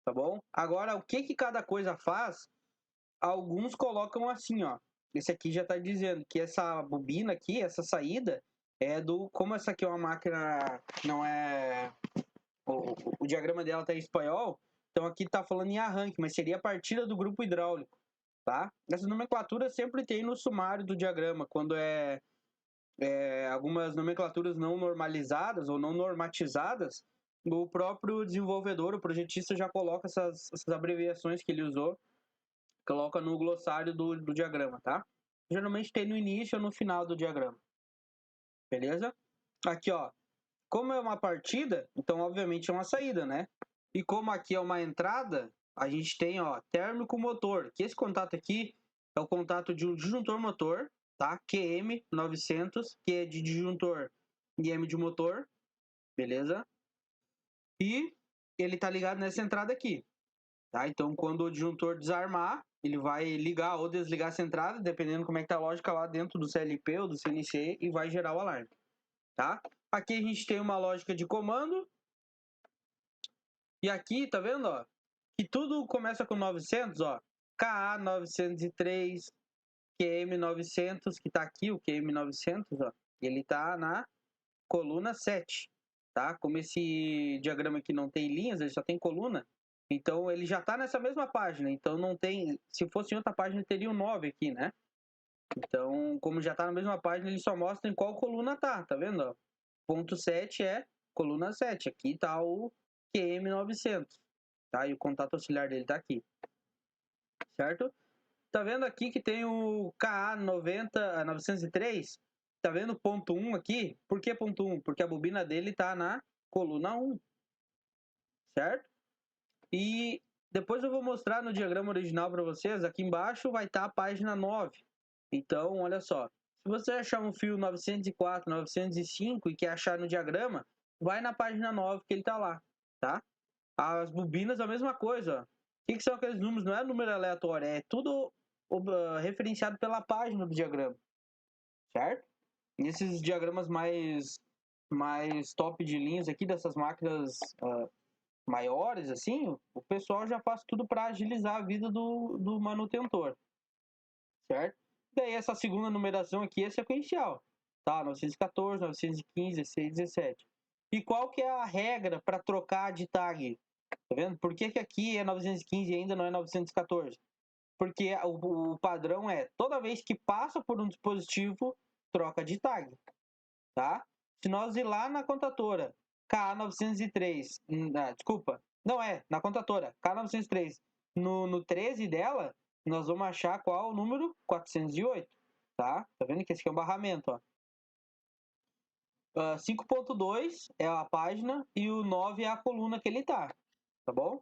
tá bom? Agora, o que cada coisa faz? Alguns colocam assim, ó. Esse aqui já está dizendo que essa bobina aqui, essa saída, como essa aqui é uma máquina, não é... O diagrama dela está em espanhol, então aqui está falando em arranque, mas seria a partida do grupo hidráulico, tá? Essa nomenclatura sempre tem no sumário do diagrama, quando algumas nomenclaturas não normalizadas ou não normatizadas, o próprio desenvolvedor, o projetista já coloca essas abreviações que ele usou, coloca no glossário do diagrama, tá? Geralmente tem no início ou no final do diagrama. Beleza? Aqui, ó. Como é uma partida, então obviamente é uma saída, né? E como aqui é uma entrada, a gente tem, ó, térmico motor, que esse contato aqui é o contato de um disjuntor motor, tá? QM900, que é de disjuntor e M de motor, beleza? E ele tá ligado nessa entrada aqui, tá? Então, quando o disjuntor desarmar, ele vai ligar ou desligar essa entrada, dependendo como é que tá a lógica lá dentro do CLP ou do CNC, e vai gerar o alarme, tá? Aqui a gente tem uma lógica de comando, e aqui, tá vendo, ó? Que tudo começa com 900, ó. KA903, QM900, que tá aqui, o QM900, ó. Ele tá na coluna 7, tá? Como esse diagrama aqui não tem linhas, ele só tem coluna, então ele já tá nessa mesma página. Então não tem... Se fosse em outra página, teria um 9 aqui, né? Então, como já tá na mesma página, ele só mostra em qual coluna tá vendo, ó? Ponto 7 é coluna 7. Aqui tá o QM900, tá? E o contato auxiliar dele tá aqui, certo? Tá vendo aqui que tem o KA903? Tá vendo o ponto 1 aqui? Por que ponto 1? Porque a bobina dele tá na coluna 1, certo? E depois eu vou mostrar no diagrama original para vocês. Aqui embaixo vai estar a página 9. Então, olha só. Se você achar um fio 904, 905 e quer achar no diagrama, vai na página 9 que ele está lá, tá? As bobinas, a mesma coisa, ó. O que são aqueles números? Não é número aleatório, é tudo referenciado pela página do diagrama, certo? E esses diagramas mais top de linhas aqui, dessas máquinas maiores, assim, o pessoal já faz tudo para agilizar a vida do manutentor, certo? Daí essa segunda numeração aqui é sequencial, tá? 914, 915, 16, 17. E qual que é a regra para trocar de tag? Tá vendo? Por que aqui é 915 e ainda não é 914? Porque o padrão é, toda vez que passa por um dispositivo, troca de tag, tá? Se nós ir lá na contatora K903, desculpa, não é, na contatora K903, no 13 dela, nós vamos achar qual o número? 408, tá? Tá vendo que esse aqui é um barramento, ó. 5.2 é a página e o 9 é a coluna que ele tá bom?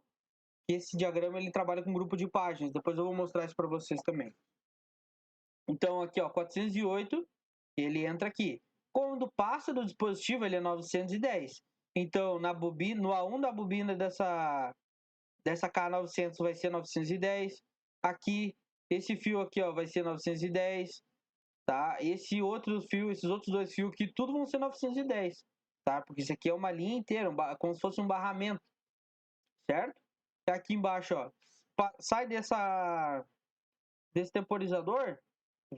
Esse diagrama ele trabalha com um grupo de páginas, depois eu vou mostrar isso para vocês também. Então aqui, ó, 408, ele entra aqui. Quando passa do dispositivo, ele é 910. Então, na bobina, no A1 da bobina dessa K900 vai ser 910. Aqui, esse fio aqui, ó, vai ser 910, tá? Esse outro fio, esses outros dois fios aqui, tudo vão ser 910, tá? Porque isso aqui é uma linha inteira, como se fosse um barramento, certo? Aqui embaixo, ó, sai desse temporizador,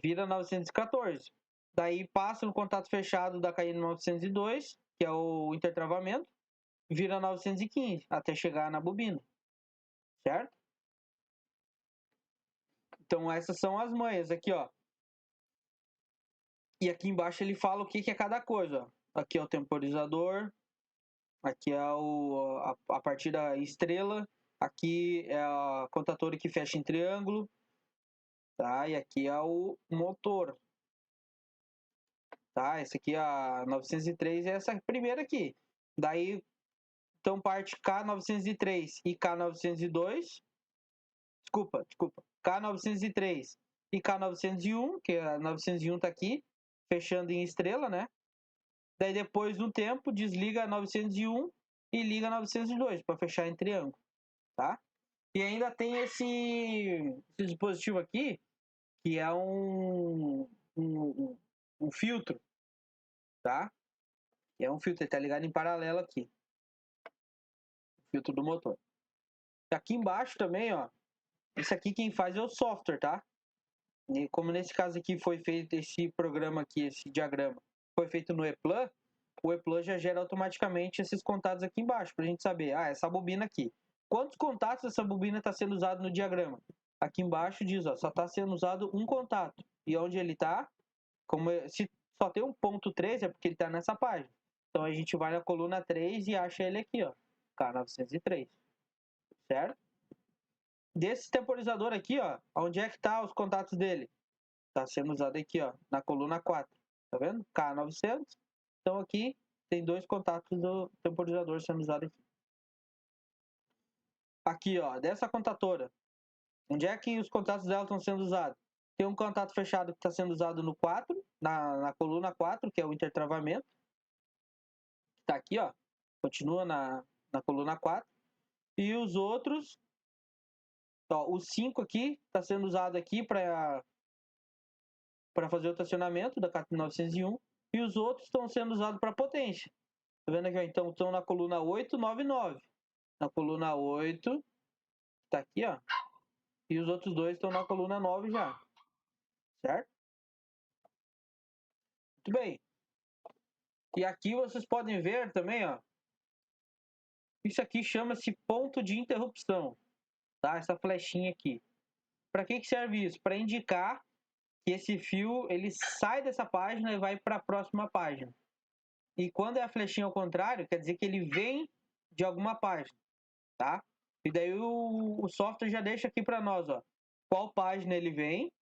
vira 914. Daí passa no contato fechado da KN 902, que é o intertravamento, vira 915 até chegar na bobina, certo? Então essas são as manhas aqui, ó. E aqui embaixo ele fala o que é cada coisa, ó. Aqui é o temporizador, aqui é a partida estrela, aqui é a contadora que fecha em triângulo, tá? E aqui é o motor, tá? Esse aqui é a 903 é essa primeira aqui. Daí, então parte K903 e K902, desculpa, K903 e K901, que a 901 tá aqui, fechando em estrela, né? Daí depois, no tempo, desliga a 901 e liga a 902 para fechar em triângulo, tá? E ainda tem esse dispositivo aqui, que é um filtro, tá? É um filtro, ele tá ligado em paralelo aqui. Filtro do motor. Aqui embaixo também, ó. Isso aqui quem faz é o software, tá? E como nesse caso aqui foi feito esse programa aqui, esse diagrama, foi feito no ePlan, o ePlan já gera automaticamente esses contatos aqui embaixo, pra gente saber, essa bobina aqui. Quantos contatos essa bobina está sendo usado no diagrama? Aqui embaixo diz, ó, só está sendo usado um contato. E onde ele está, se só tem um ponto 3, é porque ele está nessa página. Então a gente vai na coluna 3 e acha ele aqui, ó, K903, certo? Desse temporizador aqui, ó, onde é que tá os contatos dele? Tá sendo usado aqui, ó, na coluna 4. Tá vendo? K900. Então aqui tem dois contatos do temporizador sendo usado aqui. Aqui, ó, dessa contatora. Onde é que os contatos dela estão sendo usados? Tem um contato fechado que está sendo usado no 4, na coluna 4, que é o intertravamento. Está aqui, ó. Continua na coluna 4. E os outros, ó, o 5 aqui está sendo usado aqui para fazer o estacionamento da K901. E os outros estão sendo usados para potência. Tá vendo aqui, ó? Então estão na coluna 8, 9 e 9. Na coluna 8, tá aqui, ó. E os outros dois estão na coluna 9 já. Certo? Muito bem. E aqui vocês podem ver também, ó. Isso aqui chama-se ponto de interrupção, tá? Essa flechinha aqui. Para que serve isso? Para indicar que esse fio ele sai dessa página e vai para a próxima página. E quando é a flechinha ao contrário, quer dizer que ele vem de alguma página, tá? E daí o software já deixa aqui para nós, ó, qual página ele vem,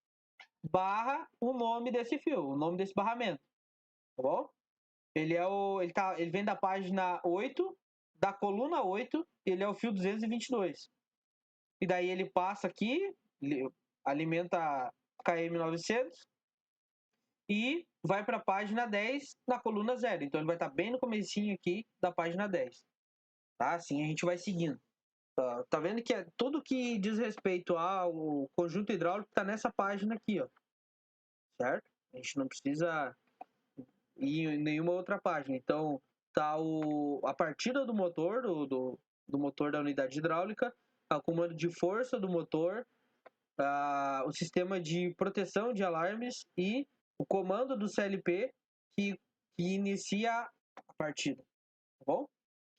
barra o nome desse fio, o nome desse barramento, tá bom? Ele vem da página 8, da coluna 8, ele é o fio 222. E daí ele passa aqui, alimenta KM900, e vai para a página 10 na coluna 0. Então ele vai estar bem no comecinho aqui da página 10. Tá? Assim a gente vai seguindo. Tá vendo que tudo que diz respeito ao conjunto hidráulico está nessa página aqui, ó. Certo? A gente não precisa ir em nenhuma outra página. Então tá a partida do motor, do motor da unidade hidráulica, o comando de força do motor, o sistema de proteção de alarmes e o comando do CLP que inicia a partida, tá bom?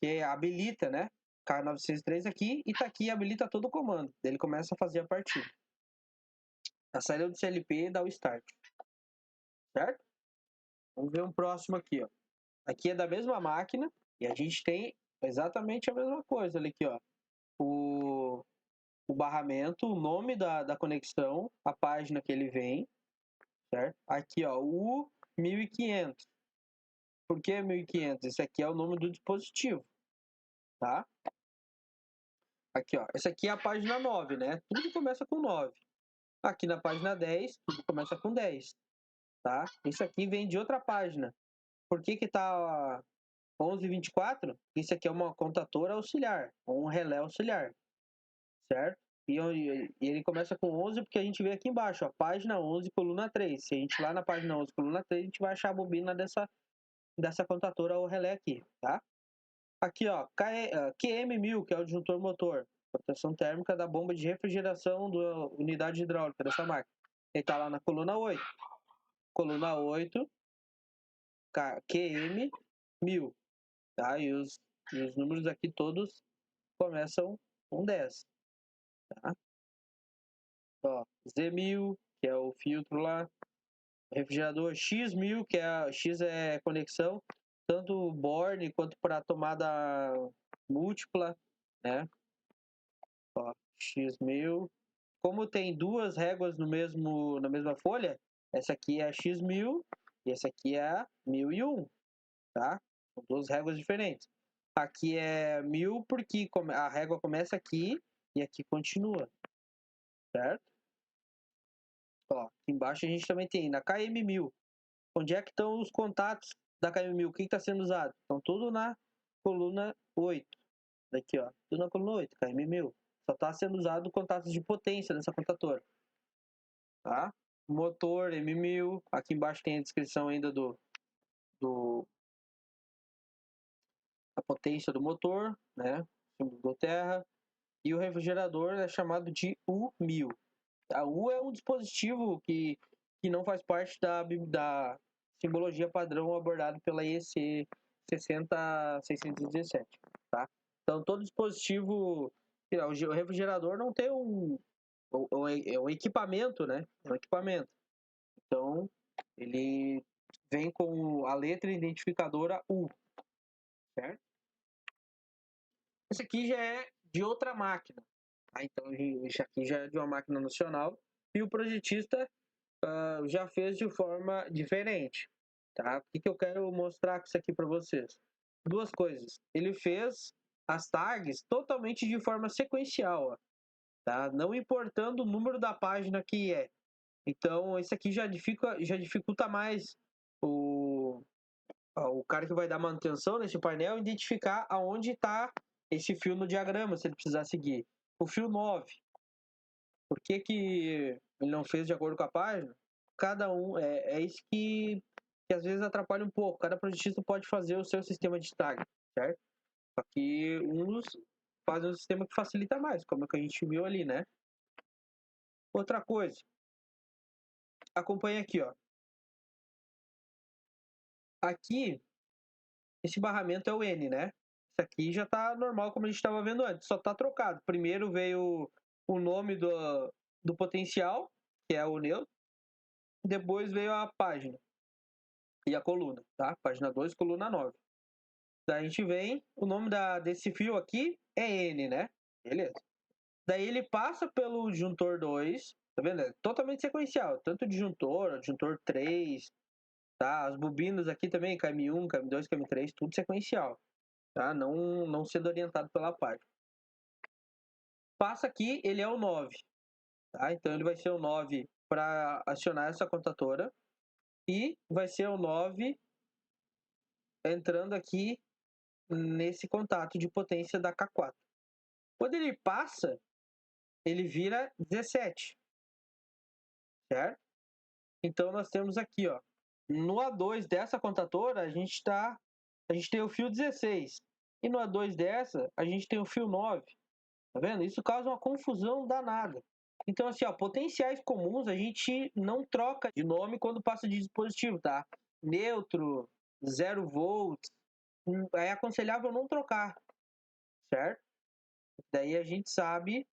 Que habilita, né? K903 aqui e tá aqui, habilita todo o comando. Ele começa a fazer a partida. A saída do CLP dá o start, certo? Vamos ver um próximo aqui, ó. Aqui é da mesma máquina e a gente tem exatamente a mesma coisa ali aqui, ó. O barramento, o nome da conexão, a página que ele vem, certo? Aqui, ó, o 1500. Por que 1500? Esse aqui é o nome do dispositivo, tá? Aqui, ó, essa aqui é a página 9, né? Tudo começa com 9. Aqui na página 10, tudo começa com 10, tá? Isso aqui vem de outra página. Por que tá 1124? Isso aqui é uma contadora auxiliar, ou um relé auxiliar, certo? E ele começa com 11 porque a gente vê aqui embaixo, ó, página 11, coluna 3. Se a gente ir lá na página 11, coluna 3, a gente vai achar a bobina dessa contadora ou relé aqui, tá? Aqui, ó, QM1000, que é o disjuntor motor, proteção térmica da bomba de refrigeração da unidade hidráulica dessa máquina. Ele tá lá na coluna 8. Coluna 8, QM1000, tá? E os números aqui todos começam com 10, tá? Ó, Z1000, que é o filtro lá, refrigerador X1000, que X é conexão, tanto borne quanto para tomada múltipla, né? Ó, X1000. Como tem duas réguas na mesma folha, essa aqui é a X1000 e essa aqui é a 1001, tá? São duas réguas diferentes. Aqui é 1000 porque a régua começa aqui e aqui continua, certo? Ó, aqui embaixo a gente também tem na KM1000. Onde é que estão os contatos da KM1000? O que está sendo usado? Estão tudo na coluna 8. Daqui, ó. Tudo na coluna 8, KM1000. Só está sendo usado contatos de potência nessa contadora. Tá? Motor M1000. Aqui embaixo tem a descrição ainda a potência do motor, né? Símbolo do terra. E o refrigerador é chamado de U1000. A U é um dispositivo que não faz parte da simbologia padrão abordado pela IEC 60617, tá? Então, todo dispositivo, o refrigerador não tem é um equipamento, né? É um equipamento. Então, ele vem com a letra identificadora U, certo? Esse aqui já é de outra máquina, tá? Então, esse aqui já é de uma máquina nacional e o projetista já fez de forma diferente, tá? O que eu quero mostrar com isso aqui para vocês? Duas coisas. Ele fez as tags totalmente de forma sequencial, ó, tá? Não importando o número da página que é. Então, isso aqui já dificulta mais o cara que vai dar manutenção nesse painel identificar aonde está esse fio no diagrama, se ele precisar seguir. O fio 9, por que ele não fez de acordo com a página? Cada um, é isso que às vezes atrapalha um pouco. Cada projetista pode fazer o seu sistema de tag, certo? Só que uns fazem um sistema que facilita mais, como é que a gente viu ali, né? Outra coisa, acompanha aqui, ó. Aqui, esse barramento é o N, né? Isso aqui já tá normal como a gente estava vendo antes, só tá trocado. Primeiro veio o nome do potencial, que é o neutro, depois veio a página e a coluna, tá? Página 2, coluna 9. Daí a gente vem, o nome desse fio aqui é N, né? Beleza. Daí ele passa pelo disjuntor 2, tá vendo? É totalmente sequencial, tanto disjuntor, disjuntor 3, tá? As bobinas aqui também, KM1, KM2, KM3, tudo sequencial, tá? Não sendo orientado pela página. Passa aqui, ele é o 9, tá? Então ele vai ser o 9 para acionar essa contadora. e vai ser o 9 entrando aqui nesse contato de potência da K4. Quando ele passa, ele vira 17, certo? Então nós temos aqui, ó, no A2 dessa contatora, a gente tem o fio 16. E no A2 dessa, a gente tem o fio 9. Tá vendo? Isso causa uma confusão danada. Então, assim, ó, potenciais comuns a gente não troca de nome quando passa de dispositivo, tá? Neutro, 0 volts, é aconselhável não trocar, certo? Daí a gente sabe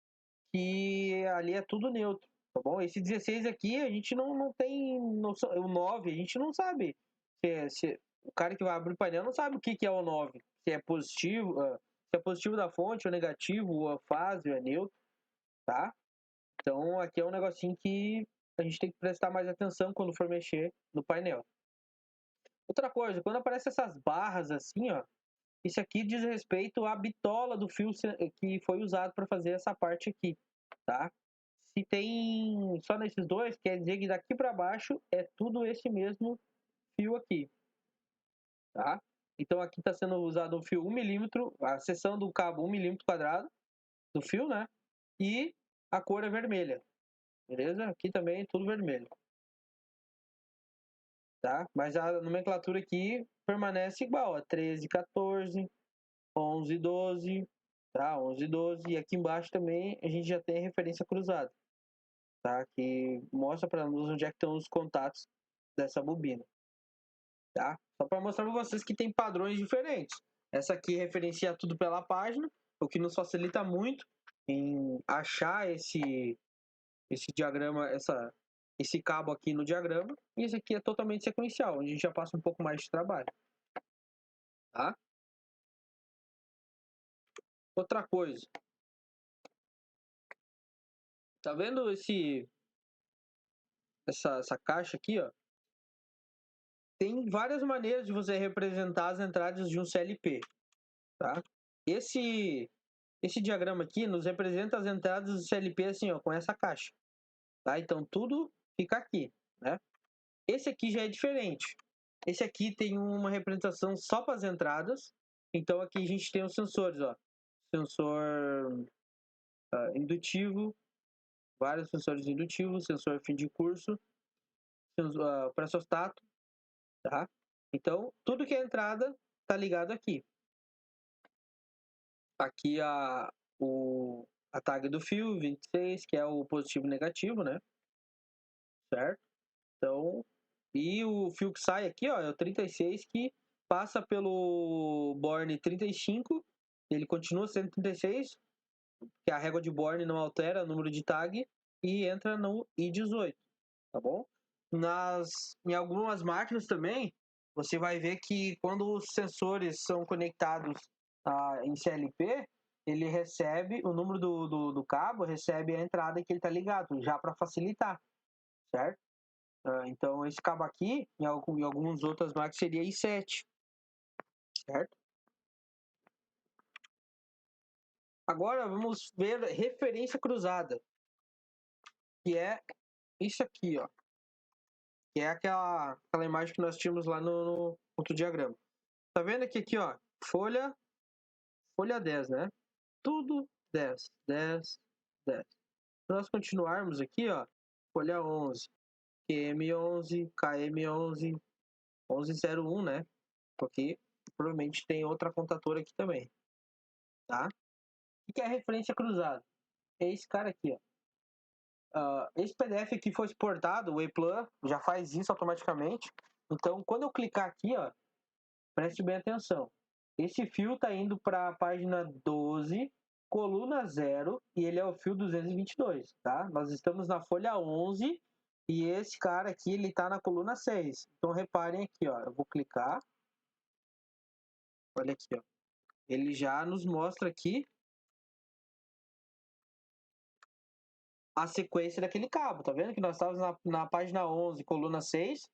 que ali é tudo neutro, tá bom? Esse 16 aqui a gente não tem noção, o 9 a gente não sabe. O cara que vai abrir o painel não sabe o que é o 9, se é positivo, se é positivo da fonte ou negativo, ou a fase, ou é neutro, tá? Então aqui é um negocinho que a gente tem que prestar mais atenção quando for mexer no painel. Outra coisa, quando aparecem essas barras assim, ó, isso aqui diz respeito à bitola do fio que foi usado para fazer essa parte aqui, tá? Se tem só nesses dois, quer dizer que daqui para baixo é tudo esse mesmo fio aqui, tá? Então aqui está sendo usado um fio 1 milímetro, a seção do cabo 1 milímetro quadrado do fio, né? E a cor é vermelha, beleza? Aqui também é tudo vermelho, tá? Mas a nomenclatura aqui permanece igual, a 13, 14, 11, 12, tá? 11, 12, e aqui embaixo também a gente já tem a referência cruzada, tá? Que mostra para nós onde é que estão os contatos dessa bobina, tá? Só para mostrar para vocês que tem padrões diferentes. Essa aqui referencia tudo pela página, o que nos facilita muito em achar esse diagrama, esse cabo aqui no diagrama, e esse aqui é totalmente sequencial, onde a gente já passa um pouco mais de trabalho, tá? Outra coisa, tá vendo essa caixa aqui, ó? Tem várias maneiras de você representar as entradas de um CLP, tá? Esse diagrama aqui nos representa as entradas do CLP assim, ó, com essa caixa, tá? Então tudo fica aqui, né? Esse aqui já é diferente. Esse aqui tem uma representação só para as entradas. Então aqui a gente tem os sensores, ó. Sensor indutivo, vários sensores indutivos, sensor fim de curso, pressostato, tá? Então tudo que é entrada tá ligado aqui. Aqui a tag do fio 26, que é o positivo e negativo, né? Certo? Então, e o fio que sai aqui, ó, é o 36, que passa pelo Borne 35, ele continua sendo 36, que a régua de Borne não altera o número de tag, e entra no I18, tá bom? Em algumas máquinas também, você vai ver que quando os sensores são conectados em CLP, ele recebe, o número do cabo recebe a entrada que ele está ligado, já para facilitar, certo? Então, esse cabo aqui, em algumas outras máquinas, seria I7, certo? Agora, vamos ver referência cruzada, que é isso aqui, ó. Que é aquela imagem que nós tínhamos lá no outro diagrama. Tá vendo aqui, ó, folha 10, né? Tudo 10, 10, 10. Se nós continuarmos aqui, ó, folha 11, QM11, KM11, 1101, né? Porque provavelmente tem outra contatora aqui também, tá? O que é referência cruzada? É esse cara aqui, ó. Esse PDF aqui foi exportado, o ePlan já faz isso automaticamente. Então, quando eu clicar aqui, ó, preste bem atenção. Esse fio está indo para a página 12, coluna 0, e ele é o fio 222, tá? Nós estamos na folha 11 e esse cara aqui, ele está na coluna 6. Então, reparem aqui, ó, eu vou clicar. Olha aqui, ó. Ele já nos mostra aqui a sequência daquele cabo, tá vendo? Que nós estávamos na página 11, coluna 6,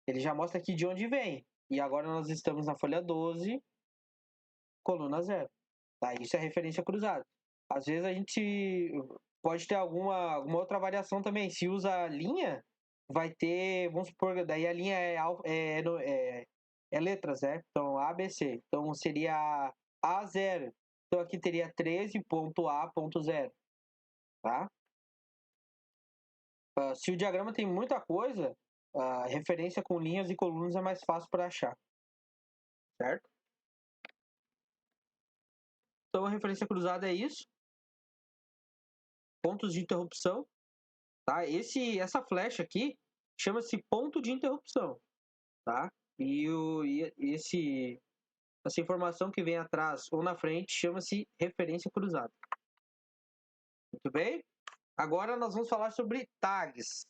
ele já mostra aqui de onde vem. E agora nós estamos na folha 12, coluna 0. Tá? Isso é referência cruzada. Às vezes a gente pode ter alguma outra variação também. Se usa linha, vai ter, vamos supor, daí a linha é letras, né? Então, A, B, C. Então, seria A0. Então, aqui teria 13.A.0, tá? Se o diagrama tem muita coisa, a referência com linhas e colunas é mais fácil para achar, certo? Então, a referência cruzada é isso. Pontos de interrupção, tá? Essa flecha aqui chama-se ponto de interrupção, tá? Essa informação que vem atrás ou na frente chama-se referência cruzada. Muito bem? Agora nós vamos falar sobre tags.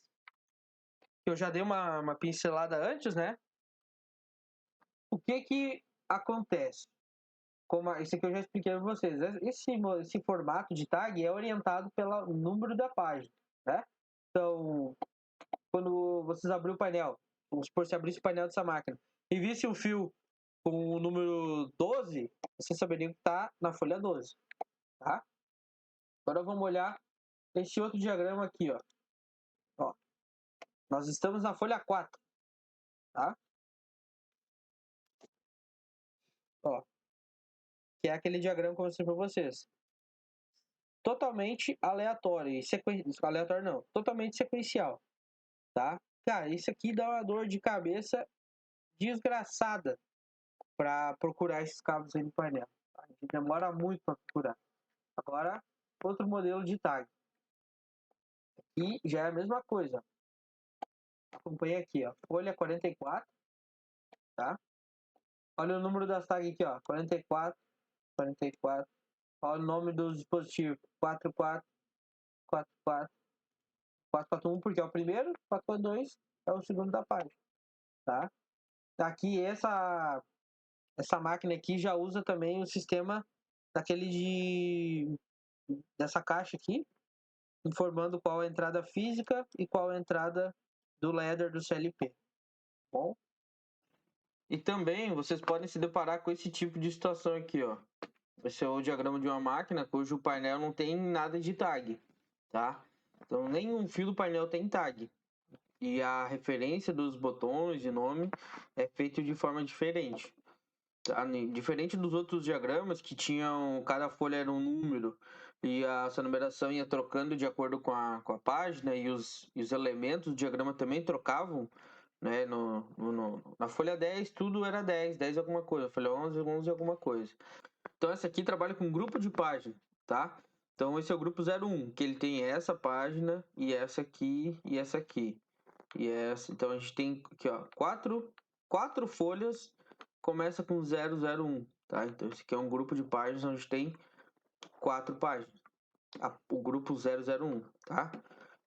Eu já dei uma pincelada antes, né? O que acontece? Isso aqui eu já expliquei para vocês. Esse formato de tag é orientado pelo número da página, né? Então, quando vocês abrirem o painel, vamos supor, se abrisse o painel dessa máquina e visse um fio com o número 12, você saberia que está na folha 12, tá? Agora vamos olhar esse outro diagrama aqui, ó. Ó, nós estamos na folha 4, tá? Ó, que é aquele diagrama que eu mostrei para vocês. Totalmente aleatório, aleatório não, totalmente sequencial, tá? Cara, isso aqui dá uma dor de cabeça desgraçada para procurar esses cabos aí no painel. Tá? A gente demora muito para procurar. Agora, outro modelo de tag. E já é a mesma coisa. Acompanha aqui, ó. Folha 44, tá? Olha o número das tags aqui, ó. 44, 44. Olha o nome do dispositivo. 44, 44, 441, porque é o primeiro. 442 é o segundo da página, tá? Aqui, essa máquina aqui já usa também o sistema dessa caixa aqui, informando qual é a entrada física e qual é a entrada do ladder do CLP. Bom? E também vocês podem se deparar com esse tipo de situação aqui, ó. Esse é o diagrama de uma máquina cujo painel não tem nada de tag, tá? Então nenhum fio do painel tem tag. E a referência dos botões e nome é feito de forma diferente. Tá? Diferente dos outros diagramas que tinham, cada folha era um número e essa numeração ia trocando de acordo com a página e os elementos do diagrama também trocavam, né? Na folha 10 tudo era 10, 10 alguma coisa, folha 11, 11 alguma coisa. Então essa aqui trabalha com grupo de página, tá? Então esse é o grupo 01, que ele tem essa página e essa aqui e essa aqui. E essa, então a gente tem aqui, ó, quatro folhas, começa com 001, tá? Então esse aqui é um grupo de páginas onde tem 4 páginas. O grupo 001, tá?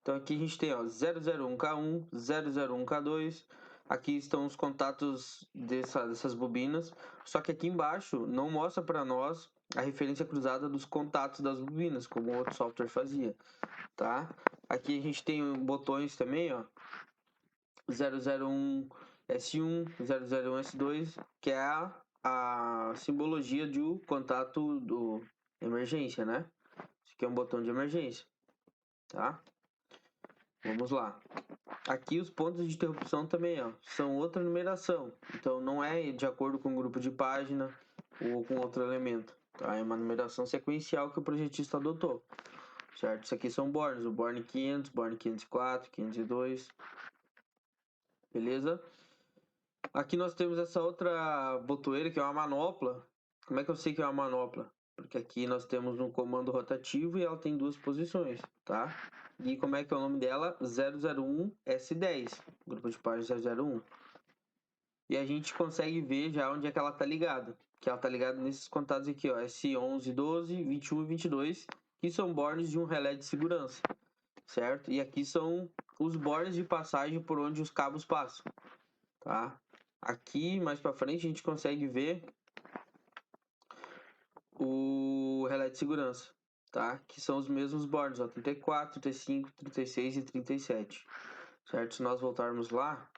Então aqui a gente tem, ó, 001K1, 001K2. Aqui estão os contatos dessas bobinas. Só que aqui embaixo não mostra para nós a referência cruzada dos contatos das bobinas, como o outro software fazia, tá? Aqui a gente tem botões também, ó. 001S1, 001S2, que é a simbologia do contato do emergência, né? Esse aqui é um botão de emergência, tá? Vamos lá. Aqui os pontos de interrupção também, ó, são outra numeração. Então não é de acordo com o grupo de página ou com outro elemento, tá? É uma numeração sequencial que o projetista adotou, certo? Isso aqui são bornes, o borne 500, borne 504, 502, beleza? Aqui nós temos essa outra botoeira que é uma manopla. Como é que eu sei que é uma manopla? Porque aqui nós temos um comando rotativo e ela tem duas posições, tá? E como é que é o nome dela? 001S10, grupo de páginas 001. E a gente consegue ver já onde é que ela tá ligada. Que ela tá ligada nesses contatos aqui, ó, S11, 12, 21 e 22, que são bornes de um relé de segurança, certo? E aqui são os bornes de passagem por onde os cabos passam, tá? Aqui, mais para frente, a gente consegue ver o relé de segurança, tá? Que são os mesmos bornes, ó, 34, 35, 36 e 37, certo? Se nós voltarmos lá,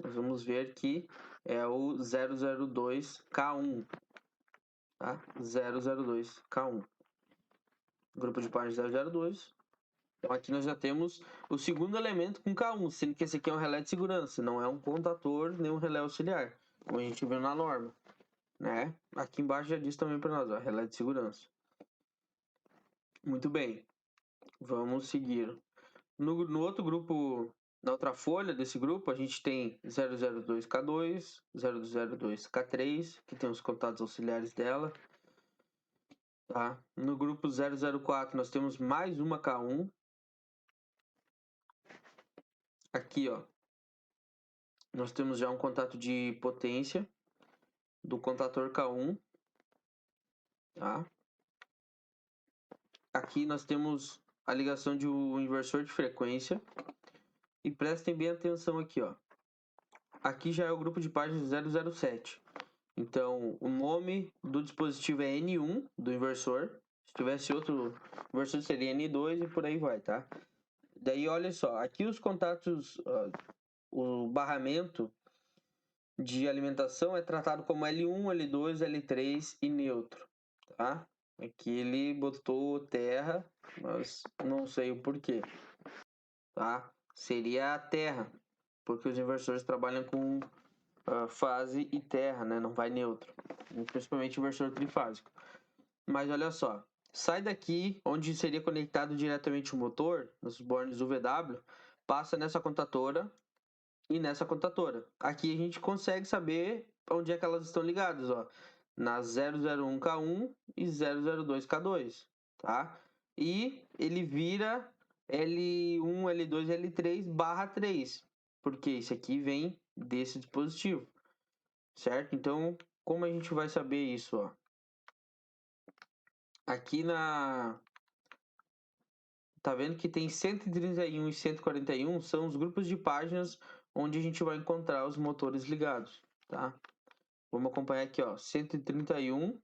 nós vamos ver que é o 002K1, tá? 002K1. Grupo de páginas 002, Então aqui nós já temos o segundo elemento com K1, sendo que esse aqui é um relé de segurança, não é um contator nem um relé auxiliar, como a gente viu na norma, né? Aqui embaixo já diz também para nós, ó, relé de segurança. Muito bem, vamos seguir. No outro grupo, na outra folha desse grupo, a gente tem 002K2, 002K3, que tem os contatos auxiliares dela. Tá? No grupo 004, nós temos mais uma K1. Aqui, ó, nós temos já um contato de potência do contator K1. Tá? Aqui nós temos a ligação de um inversor de frequência. E prestem bem atenção aqui, ó. Aqui já é o grupo de páginas 007. Então, o nome do dispositivo é N1 do inversor. Se tivesse outro inversor seria N2 e por aí vai, tá? Daí, olha só, aqui os contatos, o barramento de alimentação é tratado como L1, L2, L3 e neutro, tá? Aqui ele botou terra, mas não sei o porquê, tá? Seria a terra, porque os inversores trabalham com fase e terra, né? Não vai neutro, principalmente inversor trifásico. Mas olha só, sai daqui onde seria conectado diretamente o motor, nos bornes UVW, passa nessa contatora e nessa contatora. Aqui a gente consegue saber onde é que elas estão ligadas, ó, na 001K1 e 002K2, tá? E ele vira L1, L2, L3 barra 3, porque isso aqui vem desse dispositivo, certo? Então, como a gente vai saber isso, ó? Aqui tá vendo que tem 131 e 141 são os grupos de páginas onde a gente vai encontrar os motores ligados, tá? Vamos acompanhar aqui, ó, 131,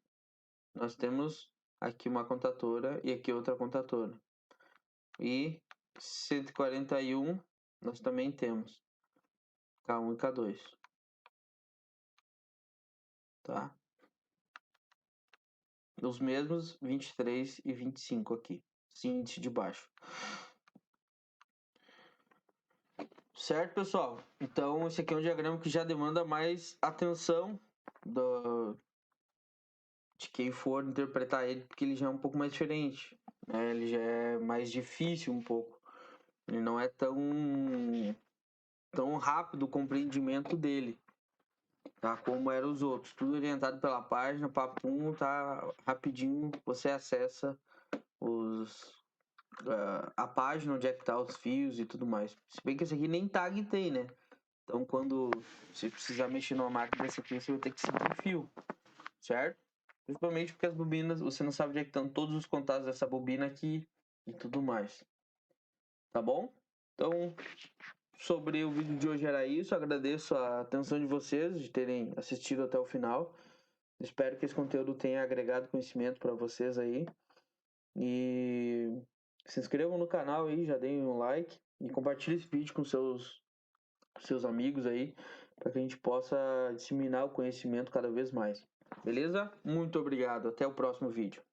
nós temos aqui uma contatora e aqui outra contatora. E 141 nós também temos K1 e K2, tá? Os mesmos 23 e 25 aqui, índice de baixo. Certo, pessoal? Então, esse aqui é um diagrama que já demanda mais atenção de quem for interpretar ele, porque ele já é um pouco mais diferente, né? Ele já é mais difícil um pouco. Ele não é tão rápido o compreendimento dele, tá? Como eram os outros. Tudo orientado pela página, papum, tá rapidinho, você acessa a página onde é que tá os fios e tudo mais. Se bem que esse aqui nem tag tem, né? Então, quando você precisar mexer numa máquina desse aqui, você vai ter que seguir o fio, certo? Principalmente porque as bobinas, você não sabe onde é que estão todos os contatos dessa bobina aqui e tudo mais. Tá bom? Então, sobre o vídeo de hoje era isso. Agradeço a atenção de vocês, de terem assistido até o final. Espero que esse conteúdo tenha agregado conhecimento para vocês aí. E se inscrevam no canal aí, já deem um like e compartilhe esse vídeo com seus amigos aí, para que a gente possa disseminar o conhecimento cada vez mais. Beleza? Muito obrigado. Até o próximo vídeo.